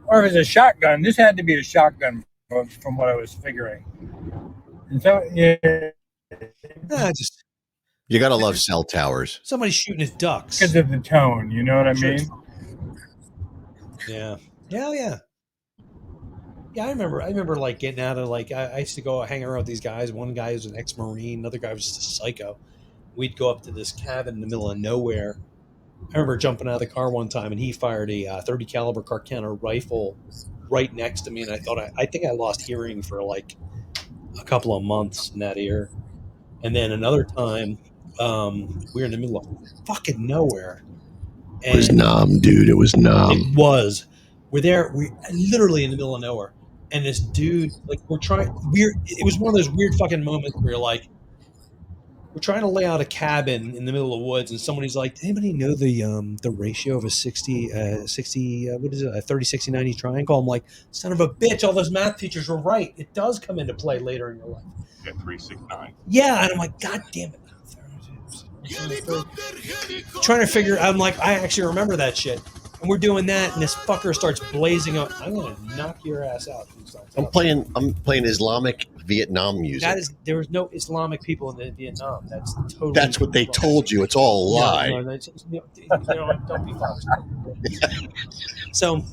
Or if it's a shotgun, this had to be a shotgun from what I was figuring. And so just. You gotta love cell towers. Somebody's shooting his ducks. Because of the tone, you know what I mean? Yeah. Yeah. Yeah, I remember like getting out of like I used to go hang around with these guys. One guy was an ex-Marine, another guy was just a psycho. We'd go up to this cabin in the middle of nowhere. I remember jumping out of the car one time, and he fired a 30 caliber Carcano rifle right next to me, and I think I lost hearing for like a couple of months in that ear. And then another time, we were in the middle of fucking nowhere. It was numb, dude. It was numb. It was. We're literally in the middle of nowhere. And this dude, like, it was one of those weird fucking moments where you're like, we're trying to lay out a cabin in the middle of the woods, and somebody's like, anybody know the ratio of a 60, what is it, a 30, 60, 90 triangle? I'm like, son of a bitch, all those math teachers were right. It does come into play later in your life. Yeah, 369. Yeah, and I'm like, God damn it. Trying to figure, I'm like, I actually remember that shit. And we're doing that, and this fucker starts blazing up. I'm gonna knock your ass out. I'm playing Islamic Vietnam music. There was no Islamic people in Vietnam. That's totally. That's what they told you. It's all a lie. Don't be false. So.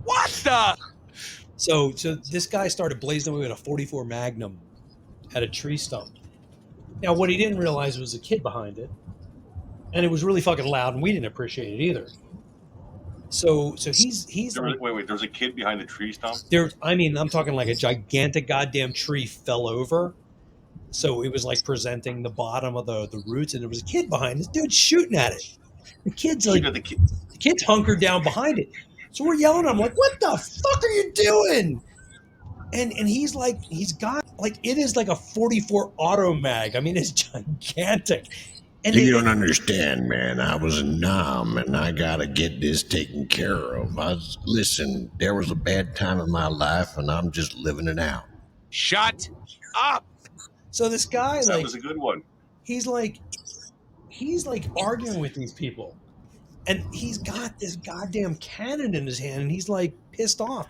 What the? So this guy started blazing away with a 44 Magnum at a tree stump. Now, what he didn't realize was a kid behind it, and it was really fucking loud, and we didn't appreciate it either. So he's wait. There's a kid behind the tree stump. I'm talking like a gigantic goddamn tree fell over. So it was like presenting the bottom of the roots, and there was a kid behind this dude shooting at it. The kid's like, the kid's hunkered down behind it. So we're yelling. I'm like, what the fuck are you doing? And he's like, he's got like, it is like a 44 auto mag. I mean, it's gigantic. And you don't understand, man. I was numb, and I gotta get this taken care of. Listen, there was a bad time in my life, and I'm just living it out. Shut up. So this guy, that was a good one. He's like arguing with these people, and he's got this goddamn cannon in his hand, and he's like pissed off.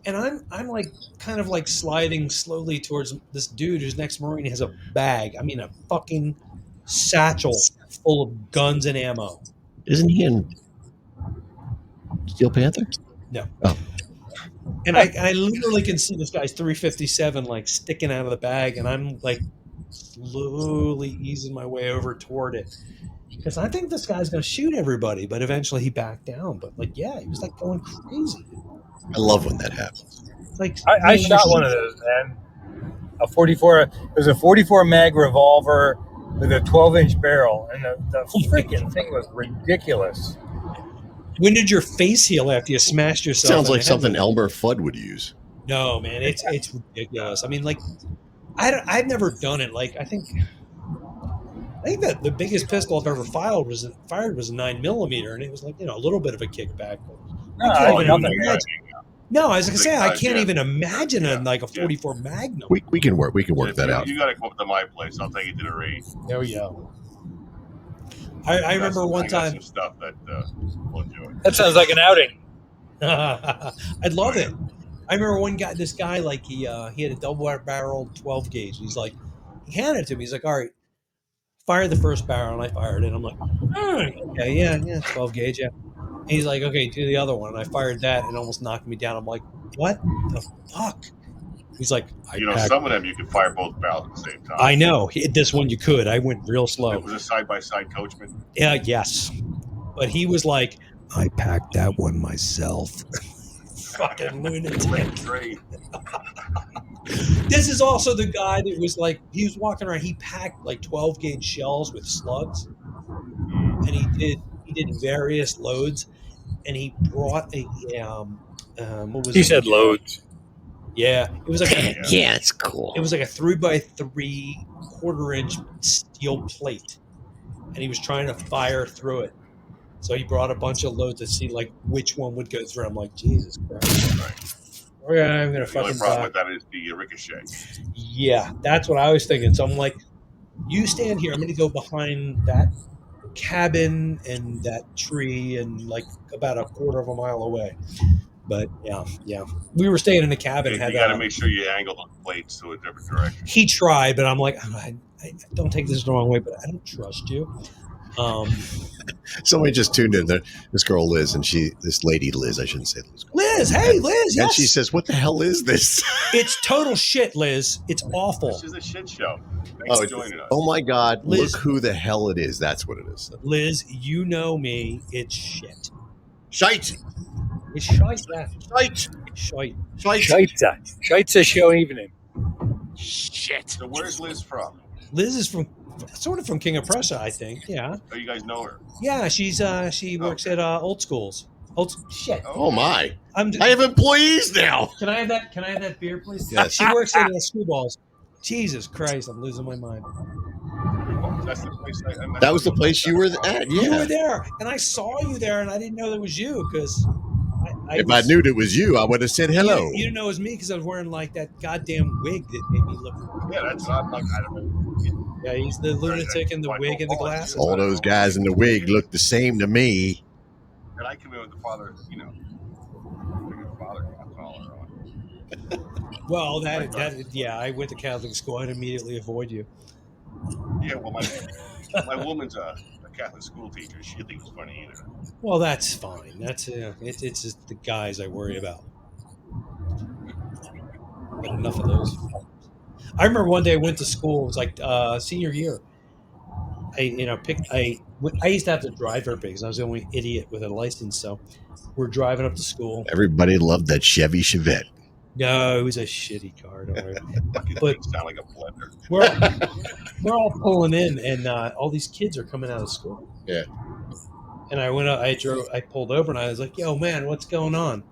And I'm like kind of like sliding slowly towards this dude who's next Marine. He has a bag. I mean, a fucking satchel full of guns and ammo. Isn't he in Steel Panther? No. Oh. And I literally can see this guy's 357 like sticking out of the bag, and I'm like slowly easing my way over toward it because I think this guy's gonna shoot everybody. But eventually he backed down. But like, yeah, he was like going crazy. I love when that happens. Like I shot one of those, man. A 44. It was a 44 mag revolver with a 12-inch barrel, and the freaking thing was ridiculous. When did your face heal after you smashed yourself? Sounds like something Elmer Fudd would use. No, man, it's ridiculous. I mean, like, I've never done it. Like, I think that the biggest pistol I've ever fired was a 9mm, and it was like, a little bit of a kickback. No, I was gonna say I can't even imagine a 44 Magnum. We can work that out. You got to come up to my place. I'll take you to the range. There we go. I remember one time. Some stuff that we'll enjoy. That sounds like an outing. I'd love it. I remember this guy, like he had a double-barreled 12 gauge. He's like, he handed it to me. He's like, all right, fire the first barrel, and I fired it. I'm like, okay, yeah, 12 gauge, yeah. And he's like, okay, do the other one. And I fired that, and it almost knocked me down. I'm like, what the fuck? He's like, some of them you can fire both barrels at the same time. I know. This one you could. I went real slow. It was a side-by-side Coachman. Yeah, yes. But he was like, I packed that one myself. Fucking lunatic. This is also the guy that was like, he was walking around, he packed like 12 gauge shells with slugs. And he did various loads. And he brought a, what was it? He said loads. Yeah, it was like yeah, it's cool. It was like a 3x3 1/4-inch steel plate, and he was trying to fire through it. So he brought a bunch of loads to see like which one would go through. I'm like, Jesus Christ! I'm gonna fucking. The only problem with that is the ricochet. Yeah, that's what I was thinking. So I'm like, you stand here. I'm gonna go behind that cabin and that tree, and like about a 1/4 mile away. But yeah, we were staying in the cabin. You got to make sure you angle the plates to a different direction. He tried, but I'm like, I don't take this the wrong way, but I don't trust you. Somebody just tuned in. This girl Liz, and this lady Liz, I shouldn't say Liz. Liz, hey Liz, And yes. she says, "What the hell is this?" It's total shit, Liz. It's awful. This is a shit show. Thanks for joining us. Oh my God! Liz, look who the hell it is. That's what it is. Liz, you know me. It's shit. Shite. It's shite. Yeah. Shite. Shite. Shite's a show evening. Shit. So where's Liz from? Liz is sort of from King of Prussia, I think. Yeah. Oh, you guys know her? Yeah, she works at Old Schools. Shit. Oh my! I have employees now. Can I have that? Can I have that beer, please? Yes. She works at Screwballs. Jesus Christ, I'm losing my mind. That's the place That was the place you were at. Yeah. You were there, and I saw you there, and I didn't know that was you because. If I knew it was you, I would have said hello. You didn't know it was me because I was wearing like that goddamn wig that made me look. Yeah, that's not like I don't know. Yeah, he's the lunatic in the wig and the glasses. All those guys in the wig look the same to me. And I come in with the father, father collar on. Well, yeah, I went to Catholic school. I'd immediately avoid you. Yeah, well, my woman's a Catholic school teacher. She thinks it was funny either. Well, that's fine. That's it's just the guys I worry about. Got enough of those. I remember one day I went to school. It was like senior year. I used to have to drive her because I was the only idiot with a license. So we're driving up to school. Everybody loved that Chevy Chevette. No, it was a shitty car. Don't worry. But sound like a blender. We're all pulling in, and all these kids are coming out of school. Yeah. And I went up. I pulled over, and I was like, "Yo, man, what's going on?"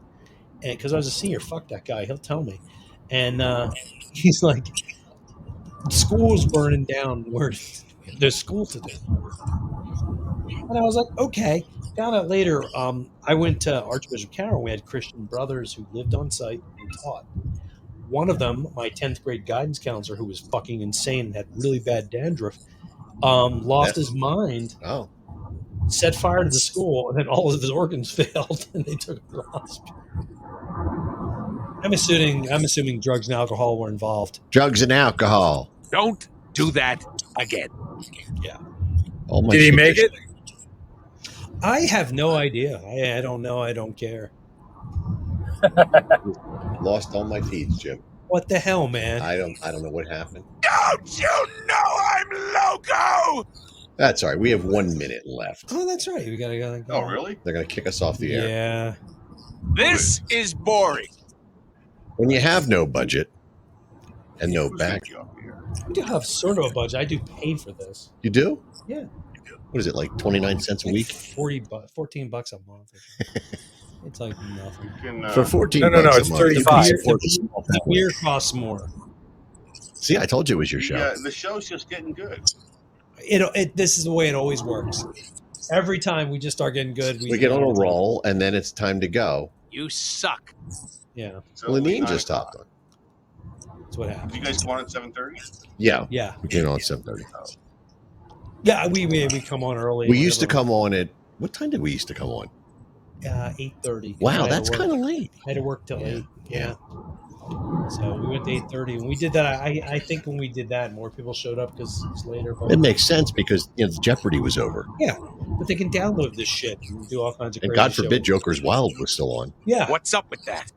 And because I was a senior, fuck that guy. He'll tell me. And he's like, "School's burning down. There's school to do." And I was like, "Okay." Found out later. I went to Archbishop Carroll. We had Christian brothers who lived on site and taught. One of them, my 10th grade guidance counselor, who was fucking insane and had really bad dandruff, lost his mind. Oh. Set fire to the school, and then all of his organs failed, and they took him to the hospital. I'm assuming drugs and alcohol were involved. Drugs and alcohol. Don't do that again. Yeah. Did he make it? I have no idea. I don't know. I don't care. Lost all my teeth, Jim. What the hell, man? I don't know what happened. Don't you know I'm loco? That's all right. We have 1 minute left. Oh, that's right. We gotta go. Oh, really? They're gonna kick us off the air. Yeah. This is boring. When you have no budget and no back, I do have sort of a budget. I do pay for this. you do? Yeah. What is it, like 29 cents a week? $14 a month. It's like nothing. For 14 No, bucks it's a month, 35. you can support the small The family. beer costs more. See, I told you it was your show. Yeah, the show's just getting good. This is the way it always works. Every time we just start getting good, We get on a roll, and then it's time to go. You suck. Yeah. So Lenine 9 just o'clock. hopped on. That's what happens. Do you guys go on at 7:30? Yeah. Yeah. We came on at 7:30. Yeah, we come on early. We used to come on at, what time did we used to come on? 8:30. Wow, that's kind of late. I had to work till 8. Yeah. So we went to 8:30, and we did that. I think when we did that, more people showed up because it's later. But It makes sense because Jeopardy was over. yeah, but they can download this shit and do all kinds of. And crazy God forbid shit. Joker's Wild was still on. Yeah, What's up with that?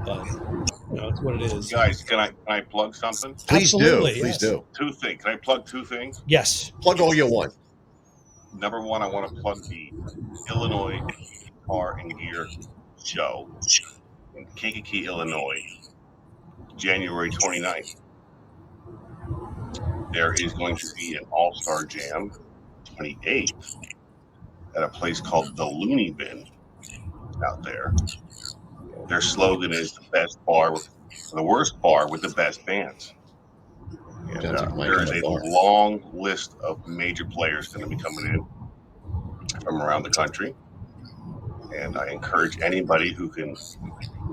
but it's what it is. Guys, can I plug something? Please Absolutely, do. Please yes. do. 2 things. Can I plug 2 things? Yes. Plug all you want. Number one, I want to plug the Illinois Car and Gear Show in Kankakee, Illinois, January 29th. There is going to be an All-Star Jam 28th at a place called the Looney Bin out there. Their slogan is the worst bar with the best bands. And Sounds like my there is kind a of bar. long list of major players going to be coming in from around the country. And I encourage anybody who can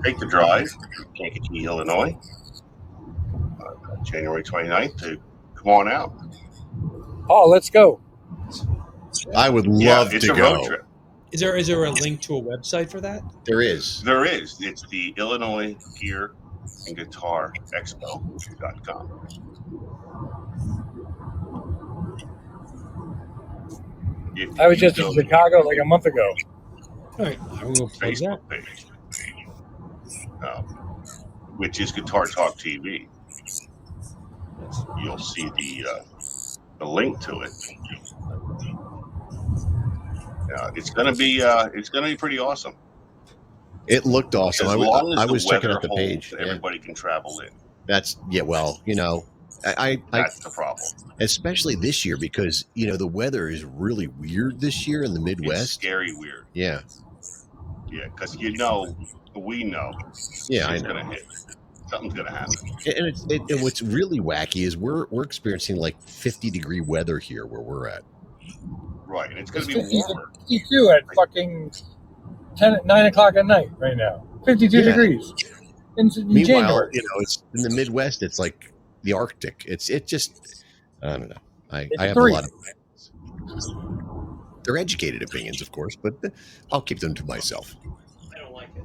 take the drive to Kankakee, Illinois, January 29th to come on out. Oh, let's go. I would Yeah, love it's to a road go. trip. Is there a link to a website for that? There is. There is. It's the Illinois Gear and Guitar Expo.com. I was just in Chicago like a month ago. All right, I will plug that. Facebook page, which is Guitar Talk TV. You'll see the link to it. It's gonna be pretty awesome. It looked awesome. As long as I the was checking weather out the holds, page. Yeah. everybody can travel in. That's well, That's the problem. Especially this year because the weather is really weird this year in the Midwest. It's scary weird. Yeah. Yeah, because we know. Yeah, I it's know. gonna hit. Something's gonna happen. And what's really wacky is we're experiencing like 50-degree weather here where we're at. Right, and it's gonna It's be 50 warmer. 52 at fucking 9 o'clock at night right now. 52 degrees. In Meanwhile, January. it's in the Midwest. It's like the Arctic. It just I don't know. I have three. a lot of opinions. They're educated opinions, of course, but I'll keep them to myself. I don't like it.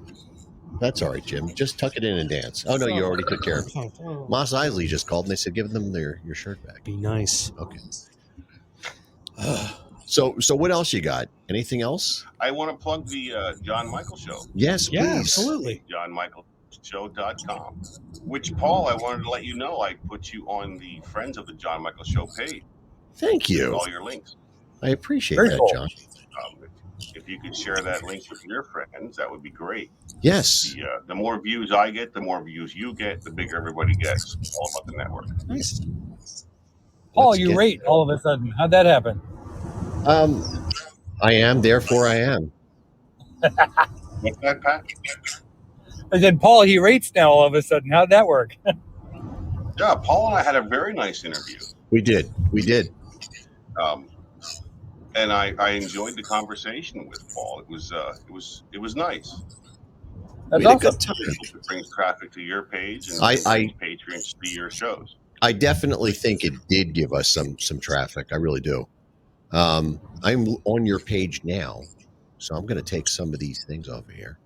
That's all right, Jim. Just tuck it in and dance. Oh no, you already took care of it. Moss Isley just called and they said give them your shirt back. Be nice. Okay. So what else you got? Anything else? I want to plug the John Michael Show. Yes, Yeah, please. absolutely. JohnMichaelShow.com. Which, Paul, I wanted to let you know I put you on the Friends of the John Michael Show page. Thank With you. all your links. I appreciate Very that, cool. John. If you could share that link with your friends, that would be great. Yes. The more views I get, the more views you get, the bigger everybody gets. It's all about the network. Nice. Paul, Let's you get- rate all of a sudden. How'd that happen? I am, therefore I am. What's that, Pat? I said, Paul, he rates now all of a sudden. How'd that work? Yeah, Paul and I had a very nice interview. We did. And I enjoyed the conversation with Paul. It was nice. That's We had a awesome. good time. It brings traffic to your page and I- brings patrons to your shows. I definitely think it did give us some traffic. I really do. I'm on your page now, so I'm going to take some of these things over here.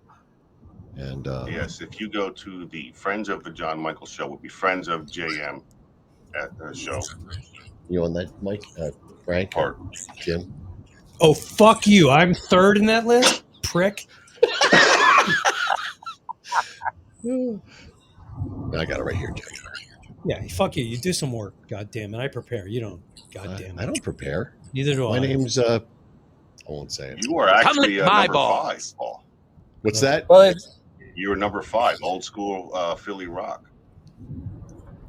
And Yes, if you go to the Friends of the John Michael Show, would be Friends of JM at the show. you on that, Mike? Frank? Or Jim? Oh, fuck you. I'm third in that list? Prick. I got it right here, Jim. Yeah, fuck you. You do some work. God damn it. I prepare. You don't. God damn it. I don't prepare. Neither do My I. name's I won't say it. you are actually lick my number balls. 5, Paul. What's that? Well, You were number 5, old school Philly rock.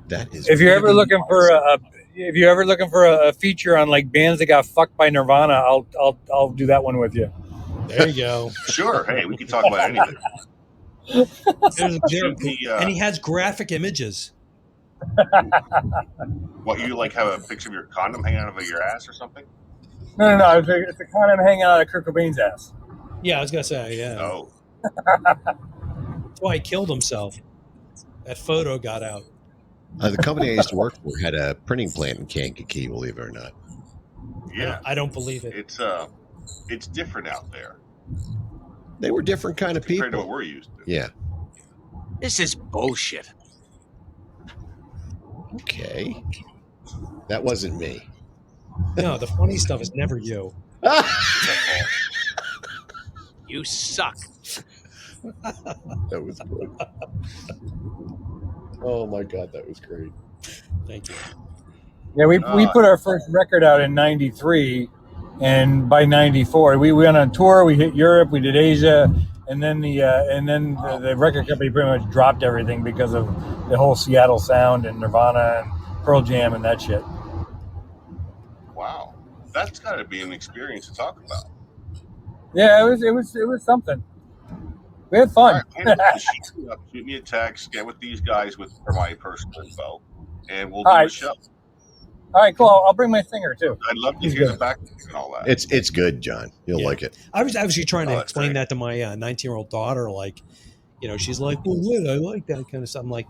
That is. if you're ever looking for a feature on like bands that got fucked by Nirvana, I'll do that one with you. There you go. Sure, hey, we can talk about anything. And he has graphic images. What, you like have a picture of your condom hanging out of your ass or something? No. It's a condom hanging out of Kurt Cobain's ass. Yeah, I was going to say, yeah. Oh, That's why he killed himself. That photo got out. The company I used to work for had a printing plant in Kankakee, believe it or not. yeah. I don't believe it. It's different out there They were different kind of compared to people. what we're used to. Yeah. This is bullshit. Okay. That wasn't me. No, the funny stuff is never you. You suck. That was good. Oh my God, that was great. Thank you. Yeah, we put our first record out in '93, and by '94 we went on tour. We hit Europe, we did Asia, and then the record company pretty much dropped everything because of the whole Seattle sound and Nirvana and Pearl Jam and that shit. Wow, that's got to be an experience to talk about. Yeah, it was something. We had fun. All right, shoot me a text. Get with these guys for my personal info, and we'll do All a right. show. All right, cool. I'll bring my singer too. I'd love to He's hear good. the back and all that. It's good, John. You'll Yeah. like it. I was actually trying to Oh, that's explain great. that to my 19-year-old daughter. Like, she's like, well, what? I like that kind of stuff. I'm like,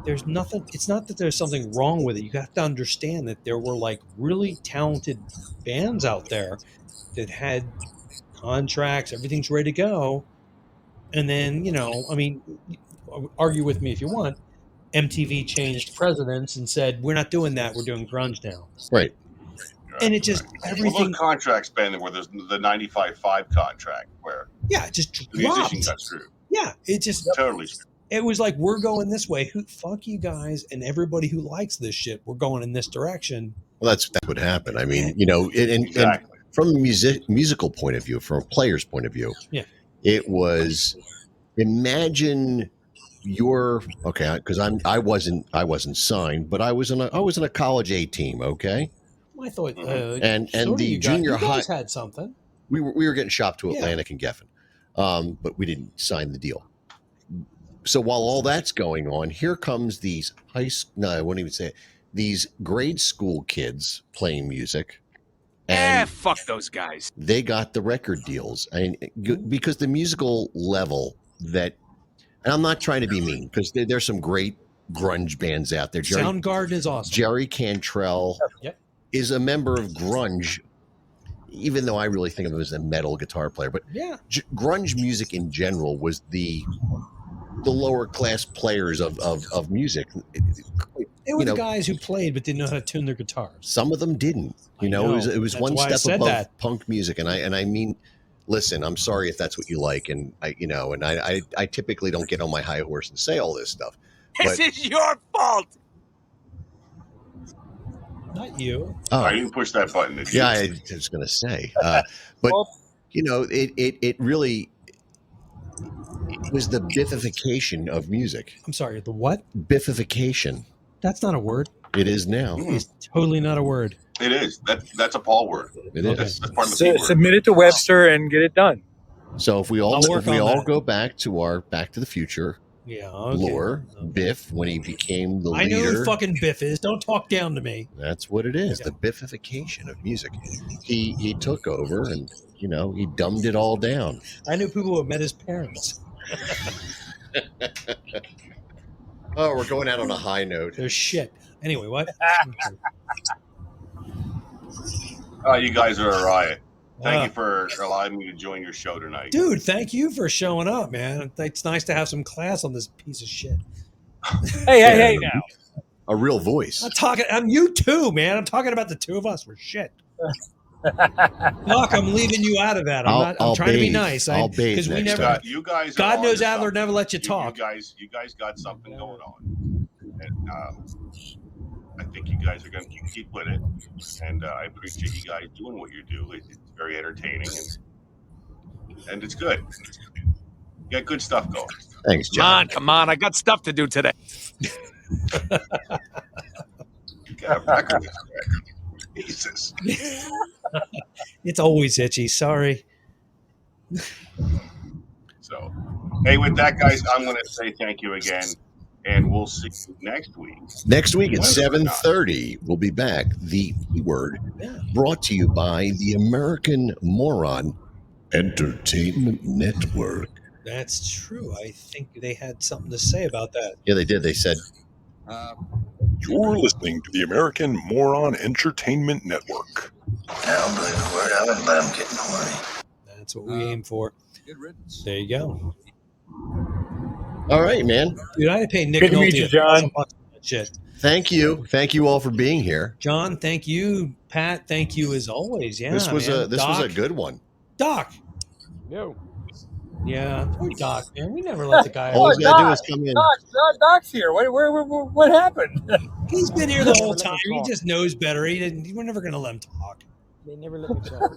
there's nothing. It's not that there's something wrong with it. You have to understand that there were like really talented bands out there that had contracts, everything's ready to go. And then, argue with me if you want. MTV changed presidents and said, we're not doing that. We're doing grunge now. Right. And it just What everything. about contracts, Ben, where there's the 95.5 contract where It just the musician dropped. got screwed? Yeah, it just Totally screwed. It was like, we're going this way. Fuck you guys and everybody who likes this shit. We're going in this direction. Well, that's what happened. I mean, and Exactly. from a musical point of view, from a player's point of view, Yeah. it was imagine because I wasn't signed, but I was in a college A team. Okay, I thought, and so the you junior guys high had something. we were getting shopped to Yeah. Atlantic and Geffen, but we didn't sign the deal. So while all that's going on, here comes these I won't even say it. These grade school kids playing music. And fuck those guys. they got the record deals. Because the musical level and I'm not trying to be mean, because there's some great grunge bands out there. Soundgarden is awesome. Jerry Cantrell is a member of grunge, even though I really think of him as a metal guitar player. But Yeah. grunge music in general was the lower class players of music. They were the guys who played but didn't know how to tune their guitars. Some of them didn't. It was That's one why I step said above that. punk music, and I mean, listen, I'm sorry if that's what you like, and I typically don't get on my high horse and say all this stuff. This is your fault. Not you. Oh, I didn't push that button. Did you? yeah, I was going to say, but it really was the biffification of music. I'm sorry, the what? Biffification. That's not a word. It is now. It's totally not a word. It is. That's a Paul word. It is. That's part of the P word. Submit it to Webster and get it done. So if we all I'll work on that. go back to our Back to the Future Yeah. Okay. lore, Biff, when he became the I know leader. who fucking Biff is. Don't talk down to me. That's what it is. The biffification of music. He took over and he dumbed it all down. I knew people who had met his parents. Oh, we're going out on a high note. They're shit. Anyway, what? You guys are a riot. Thank you for allowing me to join your show tonight. Dude, thank you for showing up, man. It's nice to have some class on this piece of shit. Hey, now. A real voice. I'm you too, man. I'm talking about the two of us. We're shit. Look, I'm leaving you out of that. I'm trying to be nice. I'll bathe because we next never. time. You guys. God knows are Adler something. never let you talk. You guys got something going on, and I think you guys are going to keep with it. And I appreciate you guys doing what you do. It's very entertaining, and it's good. You got good stuff going. Thanks, John. Come on. I got stuff to do today. You got a record. Jesus. It's always itchy. Sorry. So, hey, with that, guys, I'm going to say thank you again, and we'll see you next week. Next week at 7:30, we'll be back. The Word, brought to you by the American Moron Entertainment Network. That's true. I think they had something to say about that. Yeah, they did. They said, You're listening to the American Moron Entertainment Network. Now, bring the word out and let them get horny. That's what we aim for. There you go. all right, man. Dude, I had to pay Nick Good to Nolte meet you, John. $1,000 for that shit. Thank you. Thank you all for being here. John, thank you. Pat, thank you as always. Yeah, This was man. was a Doc. good one. Doc. No. Yeah, poor Doc, man. We never let the guy. All he's got to do is come in. Doc's here. What happened? He's been here the whole time. He just knows better. We're never going to let him talk. They never let me talk.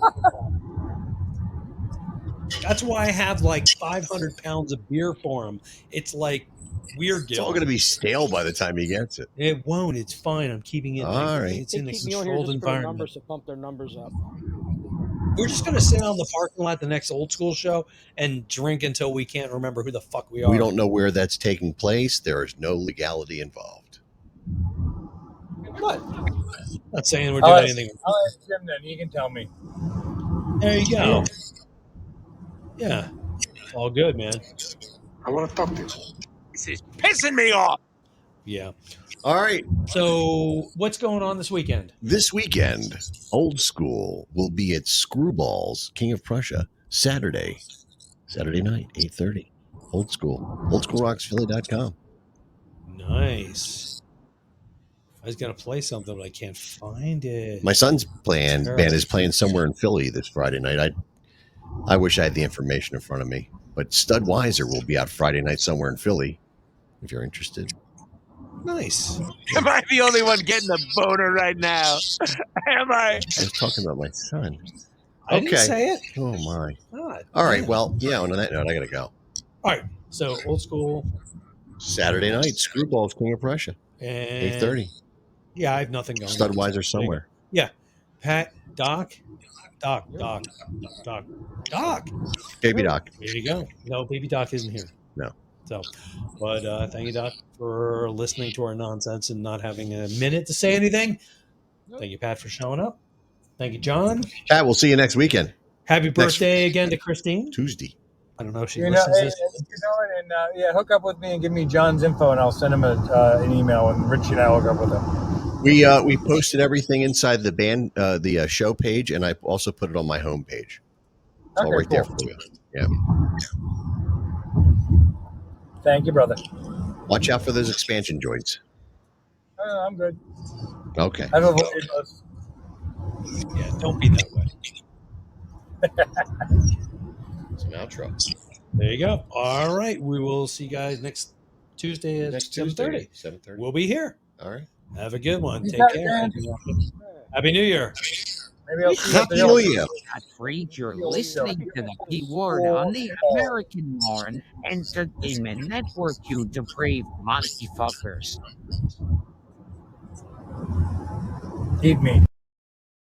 That's why I have like 500 pounds of beer for him. It's like weird. It's all going to be stale by the time he gets it. It won't. It's fine. I'm keeping it. All right. It's They in a keep me on here controlled just for the environment. numbers to pump their numbers up. We're just going to sit on the parking lot the next old school show and drink until we can't remember who the fuck we are. We don't know where that's taking place. There is no legality involved. What? Not saying we're doing anything. I'll ask Jim then. He can tell me. There you go. Yeah. It's all good, man. I want to talk to you. This is pissing me off. Yeah. All right. So what's going on this weekend? This weekend, Old School will be at Screwballs, King of Prussia, Saturday night, 8:30. Old School. OldSchoolRocksPhilly.com. Nice. I was gonna play something, but I can't find it. My son's band is playing somewhere in Philly this Friday night. I wish I had the information in front of me, but Studweiser will be out Friday night somewhere in Philly. If you're interested. Nice. Am I the only one getting a boner right now? Am I? I was talking about my son. I didn't say it. Oh my. God, all right. damn. Well, yeah. On that note, I gotta go. All right. So old school. Saturday night, Screwballs, King of Prussia, And 8:30. Yeah, I have nothing going. Studweiser somewhere. Yeah, Pat, Doc. Baby Doc. There you go. No, Baby Doc isn't here. No. So, but thank you, Doc, for listening to our nonsense and not having a minute to say anything. Thank you, Pat, for showing up. Thank you, John. Pat, we'll see you next weekend. Happy birthday again to Christine. Tuesday. I don't know if she You know, listens to hey, this. yeah, hook up with me and give me John's info, and I'll send him an email, and Richie and I will hook up with him. We posted everything inside the band, the show page, and I also put it on my home page. It's all right there for you. Yeah. Thank you, brother. Watch out for those expansion joints. I'm good. Okay. I've avoided those. Yeah, don't be that way. It's an outro. There you go. All right. We will see you guys next Tuesday at 7:30. 7:30. We'll be here. All right. Have a good one. You Take got it, care. man. Happy New Year. Maybe I'll see you at Happy the New Hilton. Year. Afraid you're listening to the keyword on the American Born Entertainment Network, you depraved monkey fuckers. Eat me.